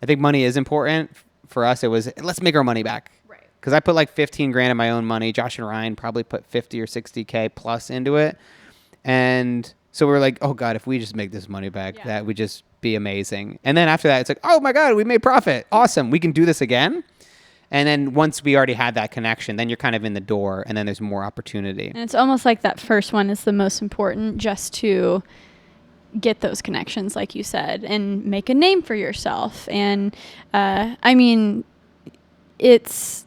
I think money is important. For us, it was, let's make our money back. Right. Because I put like 15 grand of my own money. Josh and Ryan probably put 50 or 60K plus into it. And so we were like, oh God, if we just make this money back, that would just be amazing. And then after that, it's like, oh my God, we made profit. Awesome. We can do this again. And then once we already had that connection, then you're kind of in the door, and then there's more opportunity. And it's almost like that first one is the most important, just to get those connections, like you said, and make a name for yourself. And I mean, it's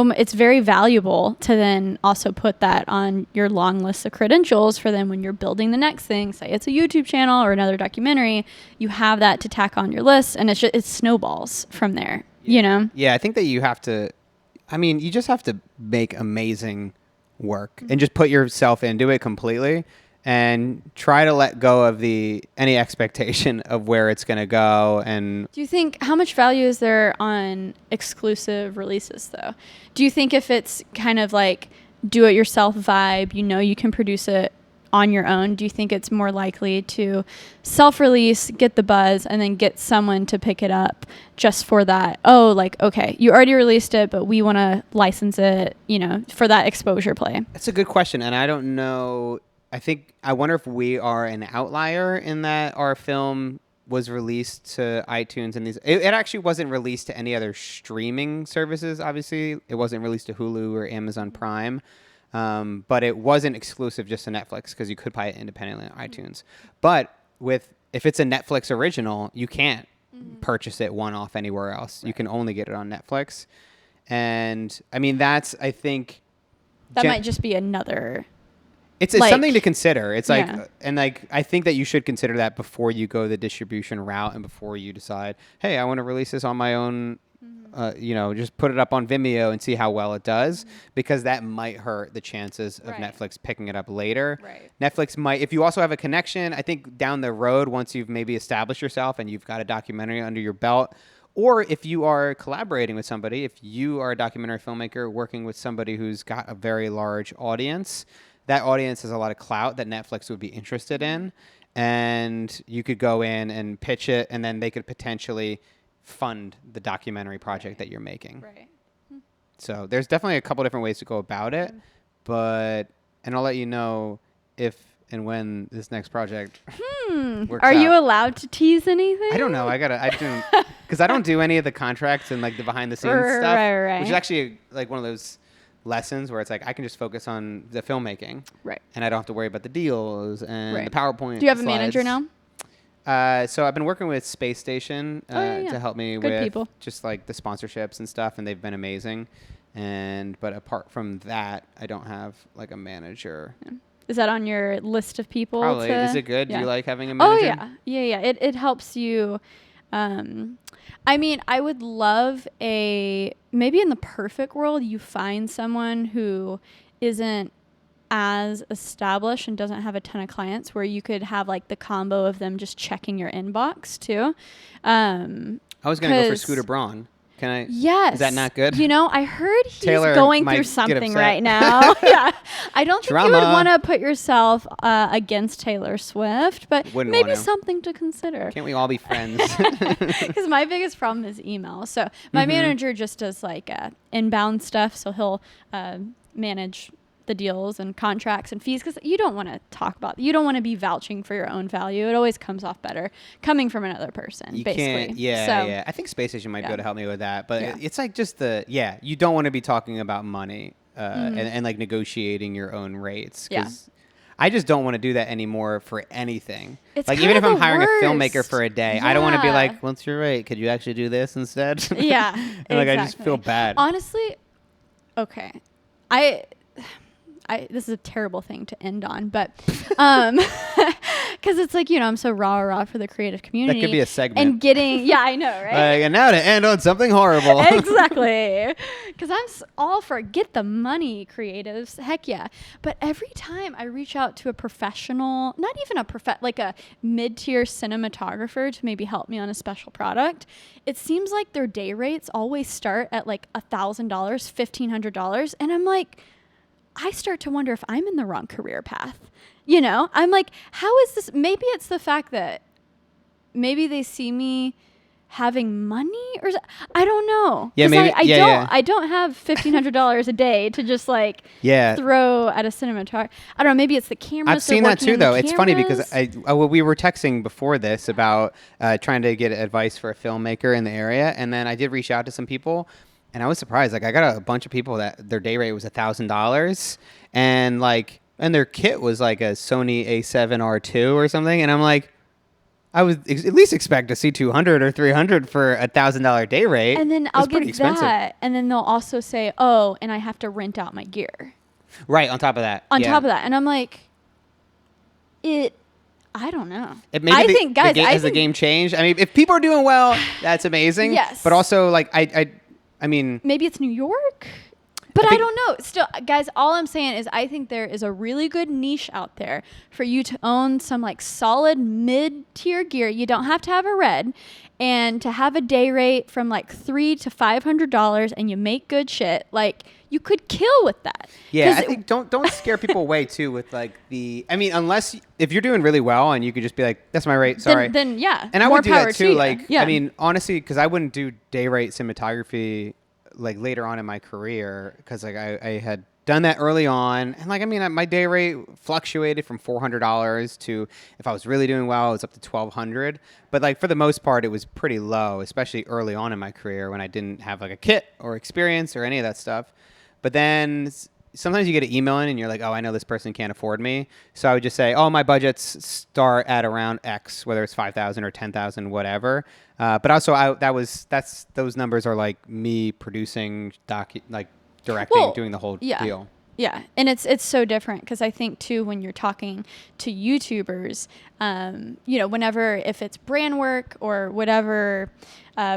very valuable to then also put that on your long list of credentials for then when you're building the next thing, say it's a YouTube channel or another documentary, you have that to tack on your list, and it snowballs from there. You know? Yeah, I think that you just have to make amazing work and just put yourself into it completely and try to let go of any expectation of where it's going to go. And do you think, how much value is there on exclusive releases though? Do you think if it's kind of like do it yourself vibe, you can produce it on your own, do you think it's more likely to self-release, get the buzz, and then get someone to pick it up just for that? Oh, like, okay, you already released it, but we want to license it, for that exposure play. That's a good question. And I don't know. I wonder if we are an outlier in that our film was released to iTunes and it actually wasn't released to any other streaming services. Obviously, it wasn't released to Hulu or Amazon Prime. But it wasn't exclusive just to Netflix, because you could buy it independently on iTunes. But if it's a Netflix original, you can't purchase it one-off anywhere else. Right. You can only get it on Netflix. And I mean, I think that might just be another. It's something to consider. It's like, and like, I think that you should consider that before you go the distribution route and before you decide, hey, I want to release this on my own. Just put it up on Vimeo and see how well it does, because that might hurt the chances of Netflix picking it up later. Right. Netflix might, if you also have a connection, I think down the road, once you've maybe established yourself and you've got a documentary under your belt, or if you are collaborating with somebody, if you are a documentary filmmaker working with somebody who's got a very large audience, that audience has a lot of clout that Netflix would be interested in. And you could go in and pitch it, and then they could potentially fund the documentary project that you're making. Right. So there's definitely a couple different ways to go about it, and I'll let you know if and when this next project works Are out. you allowed to tease anything? I don't know. Because I don't do any of the contracts and like the behind the scenes stuff, Right. which is actually like one of those lessons where it's like I can just focus on the filmmaking, Right. and I don't have to worry about the deals and Right. the PowerPoint. Do you have a slides. manager now? So I've been working with Space Station to help me Good with people. just like the sponsorships and stuff, and they've been amazing. But apart from that, I don't have like a manager. Yeah. Is that on your list of people? Probably. Is it good? Do you like having a manager? Oh yeah. It helps you. I mean, I would love maybe in the perfect world, you find someone who isn't as established and doesn't have a ton of clients, where you could have like the combo of them just checking your inbox too. I was going to go for Scooter Braun. Can I? Yes. Is that not good? You know, I heard he's Taylor going might through get something upset. right now. Yeah. I don't think you would Drama. want to put yourself against Taylor Swift, but Wouldn't maybe want to. something to consider. Can't we all be friends? Because my biggest problem is email. So my manager just does like inbound stuff. So he'll manage the deals and contracts and fees, because you don't want to be vouching for your own value. It always comes off better coming from another person. You basically. can't. Yeah, So, yeah. I think Space Station might be Yeah. able to help me with that, but Yeah. it's like just you don't want to be talking about money and like negotiating your own rates. 'Cause I just don't want to do that anymore for anything. It's like kind even if of I'm the hiring a filmmaker worst. for a day, I don't want to be Yeah. like, "What's your rate? Could you actually do this instead?" Yeah. And like I just exactly. feel bad. Honestly, okay. This is a terrible thing to end on, but because it's like, I'm so raw for the creative community. That could be a segment. And getting, yeah, I know, right? And now to end on something horrible. Exactly. Because I'm all for get the money, creatives. Heck yeah. But every time I reach out to a professional, not even like a mid-tier cinematographer to maybe help me on a special product, it seems like their day rates always start at like $1,000, $1,500. And I'm like, I start to wonder if I'm in the wrong career path. I'm like, how is this? Maybe it's the fact that maybe they see me having money, or I don't know. Yeah, 'Cause maybe. I don't have $1,500 a day to just like Yeah. throw at a cinematographer. I don't know. Maybe it's the cameras. I've seen that too, though. It's funny because cameras. we were texting before this about trying to get advice for a filmmaker in the area, and then I did reach out to some people, and I was surprised. Like I got a bunch of people that their day rate was $1,000, and their kit was like a Sony A7R2 or something, and I'm like, I would at least expect to see 200 or 300 for $1,000 day rate. And then That's I'll pretty get expensive. that, and then they'll also say, "Oh, and I have to rent out my gear." Right on top of that. On yeah. top of that, and I'm like, I don't know. I think, guys, has the game changed? I mean, if people are doing well, that's amazing. Yes. But also, like, I mean, Maybe it's New York, but I think- don't know. Still, guys, all I'm saying is I think there is a really good niche out there for you to own some like solid mid-tier gear. You don't have to have a red, and to have a day rate from like $300 to $500, and you make good shit. Like you could kill with that. yeah, 'Cause I think don't scare people away too with like unless if you're doing really well and you could just be like, that's my rate, sorry. Then yeah, And I more would do power that to too. you. Like, yeah. I mean, honestly, because I wouldn't do day rate cinematography like later on in my career because like I had done that early on, and like I mean, my day rate fluctuated from $400 to, if I was really doing well, it was up to $1,200. But like for the most part, it was pretty low, especially early on in my career when I didn't have like a kit or experience or any of that stuff. But then sometimes you get an email in and you're like, oh, I know this person can't afford me. So I would just say, oh, my budgets start at around X, whether it's 5,000 or 10,000, whatever. But also those numbers are like me producing, directing, doing the whole deal. Yeah, and it's so different because I think too when you're talking to YouTubers, whenever if it's brand work or whatever,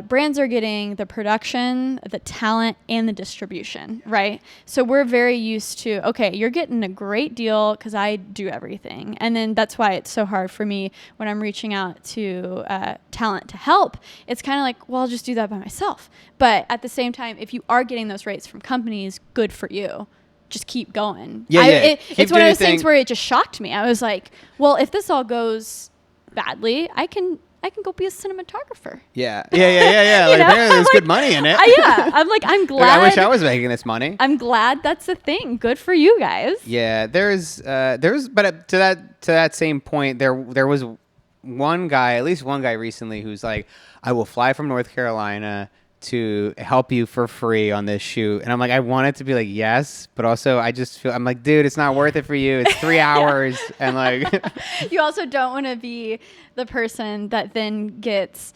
brands are getting the production, the talent, and the distribution, right? So we're very used to, okay, you're getting a great deal because I do everything, and then that's why it's so hard for me when I'm reaching out to talent to help. It's kind of like, well, I'll just do that by myself. But at the same time, if you are getting those rates from companies, good for you. Just keep going. Yeah, It's one of those things where it just shocked me. I was like, well, if this all goes badly, I can go be a cinematographer. Yeah. Like, apparently there's good money in it. I'm like, I'm glad. Like, I wish I was making this money. I'm glad that's a thing. Good for you guys. Yeah, but to that same point, there was one guy, at least one guy recently, who's like, I will fly from North Carolina to help you for free on this shoot? And I'm like, I want it to be like, yes, but also I just feel, I'm like, dude, it's not worth it for you. It's 3 hours. And like, You also don't want to be the person that then gets,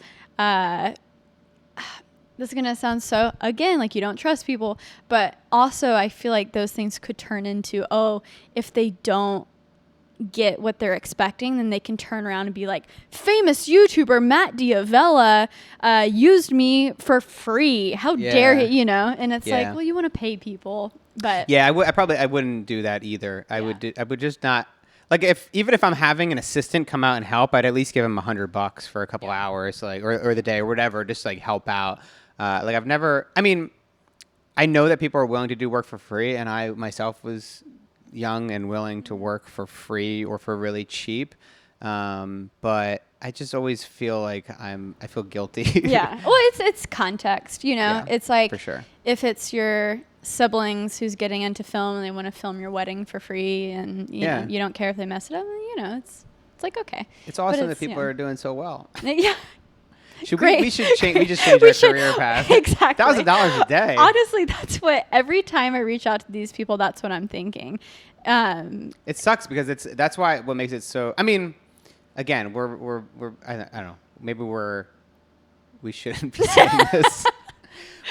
this is going to sound so, again, like you don't trust people, but also I feel like those things could turn into, oh, if they don't get what they're expecting, then they can turn around and be like, famous YouTuber Matt Diavella used me for free. How dare he, you know? And it's like, well, you want to pay people, but yeah, I wouldn't do that either. I would just not, like, even if I'm having an assistant come out and help, I'd at least give him $100 for a couple hours, like, or the day or whatever, just like help out. Like I know that people are willing to do work for free, and I myself was young and willing to work for free or for really cheap. But I just always feel like I feel guilty. Yeah. Well, it's context, you know. Yeah, it's like, for sure. If it's your siblings who's getting into film and they want to film your wedding for free, and you know, you don't care if they mess it up, then, you know, it's like, okay. It's awesome that people are doing so well. Yeah. We should change. We just changed our career path. Exactly. $1,000 a day. Honestly, that's what every time I reach out to these people, that's what I'm thinking. It sucks because that's why what makes it so. I mean, again, we're I don't know. Maybe we shouldn't be saying this.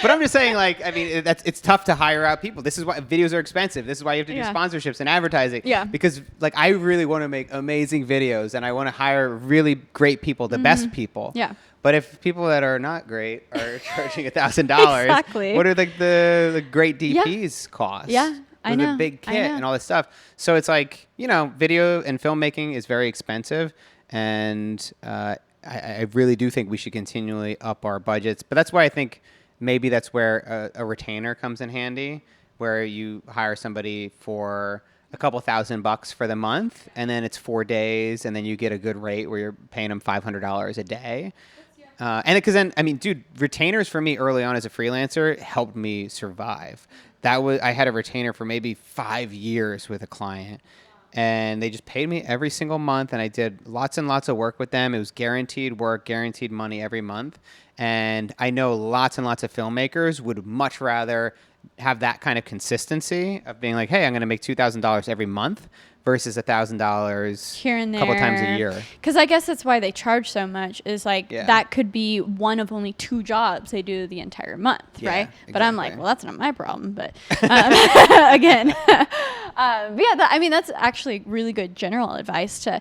But I'm just saying, like, I mean, it's tough to hire out people. This is why videos are expensive. This is why you have to do sponsorships and advertising. Yeah. Because, like, I really want to make amazing videos, and I want to hire really great people, the best people. Yeah. But if people that are not great are charging $1,000, Exactly. what are like the great DPs cost? Yeah, I know. The big kit and all this stuff. So it's like, you know, video and filmmaking is very expensive, and I really do think we should continually up our budgets. But that's why I think maybe that's where a retainer comes in handy, where you hire somebody for a couple $1,000 for the month, and then it's 4 days, and then you get a good rate where you're paying them $500 a day. And because then, I mean, dude, retainers for me early on as a freelancer helped me survive. I had a retainer for maybe 5 years with a client, and they just paid me every single month, and I did lots and lots of work with them. It was guaranteed work, guaranteed money every month. And I know lots and lots of filmmakers would much rather have that kind of consistency of being like, hey, I'm going to make $2,000 every month versus $1,000 here and there, a couple times a year. Because I guess that's why they charge so much. Is like that could be one of only 2 jobs they do the entire month, right? Exactly. But I'm like, well, that's not my problem. But again, I mean, that's actually really good general advice to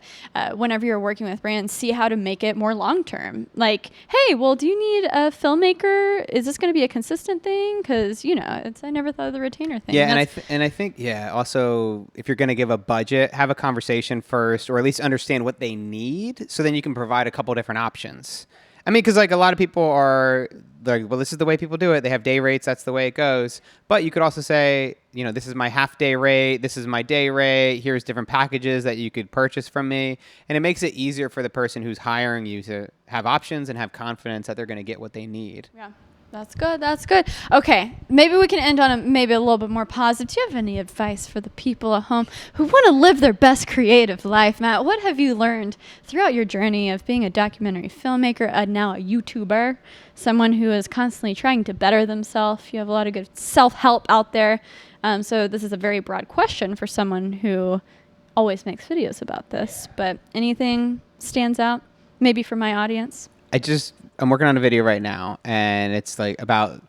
whenever you're working with brands, see how to make it more long term. Like, hey, well, do you need a filmmaker? Is this going to be a consistent thing? Because you know, I never thought of the retainer thing. Yeah, and I think also if you're going to give a budget, have a conversation first, or at least understand what they need, so then you can provide a couple different options. I mean, because like a lot of people are like, well, this is the way people do it. They have day rates. That's the way it goes. But you could also say, you know, this is my half day rate. This is my day rate. Here's different packages that you could purchase from me. And it makes it easier for the person who's hiring you to have options and have confidence that they're going to get what they need. Yeah. That's good. That's good. Okay. Maybe we can end on maybe a little bit more positive. Do you have any advice for the people at home who want to live their best creative life, Matt? What have you learned throughout your journey of being a documentary filmmaker and now a YouTuber, someone who is constantly trying to better themselves? You have a lot of good self-help out there. So this is a very broad question for someone who always makes videos about this. But anything stands out maybe for my audience? I'm working on a video right now, and it's like about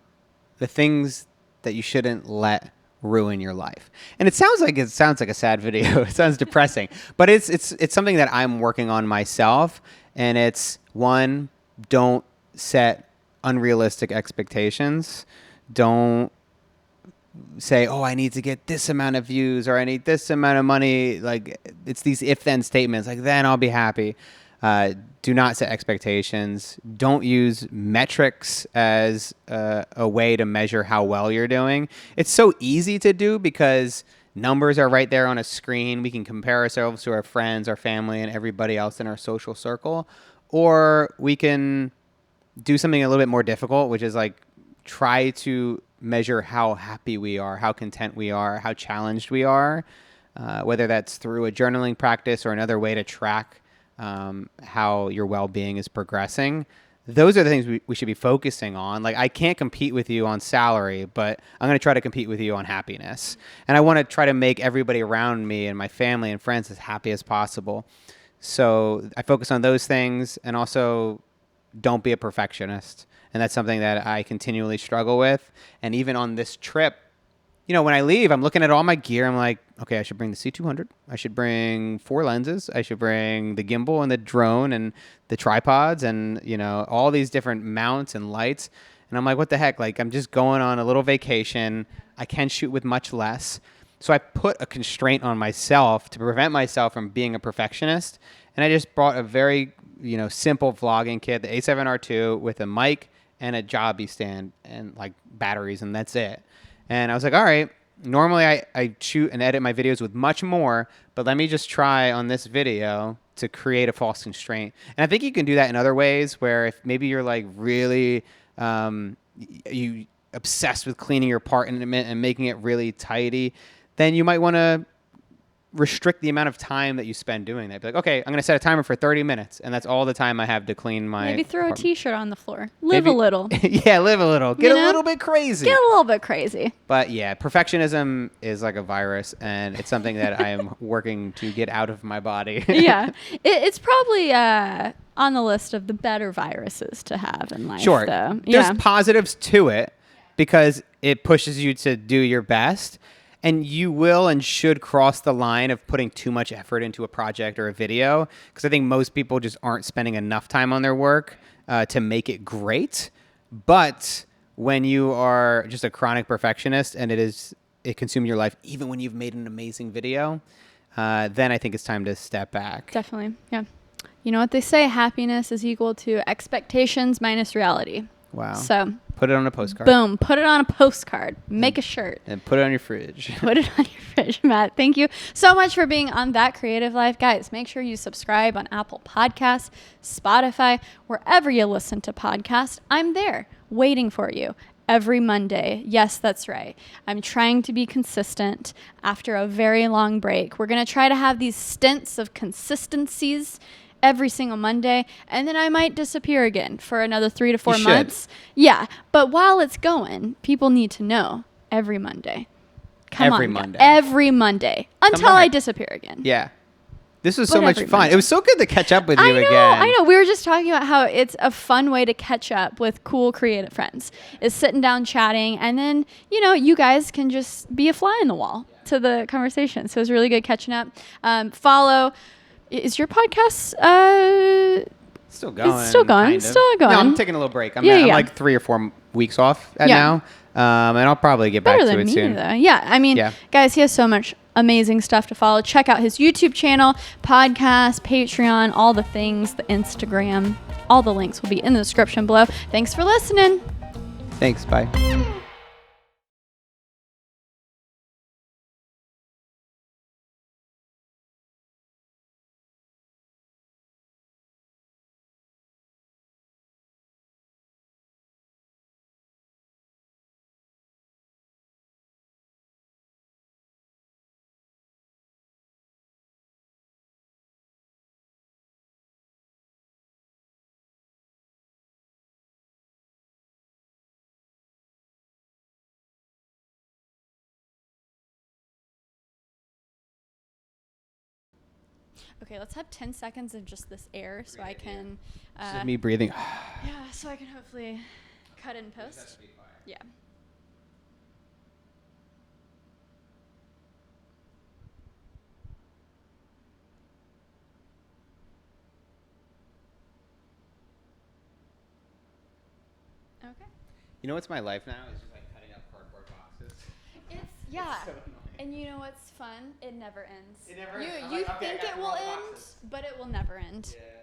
the things that you shouldn't let ruin your life. And it sounds like a sad video. It sounds depressing, but it's something that I'm working on myself. And it's one, don't set unrealistic expectations. Don't say, oh, I need to get this amount of views, or I need this amount of money. Like, it's these if-then statements, like, then I'll be happy. Do not set expectations. Don't use metrics as a way to measure how well you're doing. It's so easy to do because numbers are right there on a screen. We can compare ourselves to our friends, our family, and everybody else in our social circle. Or we can do something a little bit more difficult, which is like try to measure how happy we are, how content we are, how challenged we are, whether that's through a journaling practice or another way to track how your well-being is progressing. those are the things we should be focusing on. Like, I can't compete with you on salary, but I'm going to try to compete with you on happiness. And I want to try to make everybody around me and my family and friends as happy as possible. So I focus on those things, and also don't be a perfectionist. And that's something that I continually struggle with. And even on this trip, you know, when I leave, I'm looking at all my gear. I'm like, okay, I should bring the C200. I should bring 4 lenses. I should bring the gimbal and the drone and the tripods and, you know, all these different mounts and lights. And I'm like, what the heck? Like, I'm just going on a little vacation. I can shoot with much less. So I put a constraint on myself to prevent myself from being a perfectionist. And I just brought a very, you know, simple vlogging kit, the A7R2 with a mic and a Joby stand and like batteries, and that's it. And I was like, all right, normally I shoot and edit my videos with much more, but let me just try on this video to create a false constraint. And I think you can do that in other ways, where if maybe you're like really, you obsessed with cleaning your apartment and making it really tidy, then you might want to restrict the amount of time that you spend doing that. Be like, okay, I'm going to set a timer for 30 minutes, and that's all the time I have to clean my Maybe throw apartment. a T-shirt on the floor. Live a little. Yeah, live a little. Get You a know? little bit crazy. Get a little bit crazy. But yeah, perfectionism is like a virus, and it's something that I am working to get out of my body. Yeah. It's probably on the list of the better viruses to have in life, Sure. though. There's Yeah. positives to it because it pushes you to do your best. And you will and should cross the line of putting too much effort into a project or a video, because I think most people just aren't spending enough time on their work to make it great. But when you are just a chronic perfectionist and it consumes your life, even when you've made an amazing video, then I think it's time to step back. Definitely. Yeah. You know what they say? Happiness is equal to expectations minus reality. Wow. So, Put it on a postcard. boom. Put it on a postcard. Make a shirt. And put it on your fridge. Put it on your fridge, Matt. Thank you so much for being on That Creative Life. Guys, make sure you subscribe on Apple Podcasts, Spotify, wherever you listen to podcasts. I'm there waiting for you every Monday. Yes, that's right. I'm trying to be consistent after a very long break. We're going to try to have these stints of consistencies every single Monday, and then I might disappear again for another 3 to 4 You should. months. Yeah, but while it's going, people need to know every Monday. Come Every on, Monday. every Monday until I back. disappear again. Yeah. This was so But much every fun. Monday. It was so good to catch up with you again. I know. We were just talking about how it's a fun way to catch up with cool creative friends. Is sitting down chatting, and then you guys can just be a fly in the wall to the conversation. So it was really good catching up. Follow. Is your podcast? Still going. It's still going. kind of. Still going. No, I'm taking a little break. I'm Yeah. like 3 or 4 weeks off Yeah. now. And I'll probably get back Better to than it me, soon. though. Yeah, I mean, Yeah. guys, he has so much amazing stuff to follow. Check out his YouTube channel, podcast, Patreon, all the things, the Instagram. All the links will be in the description below. Thanks for listening. Thanks. Bye. Okay, let's have 10 seconds of just this air so I can, This is me breathing. yeah, so I can hopefully cut in post. Yeah. Okay. You know what's my life now? It's just like cutting up cardboard boxes. Yeah. so annoying. And you know what's fun? It never ends. It never ends. I'm You like, okay, I think got it through will all the end, boxes. but it will never end. Yeah.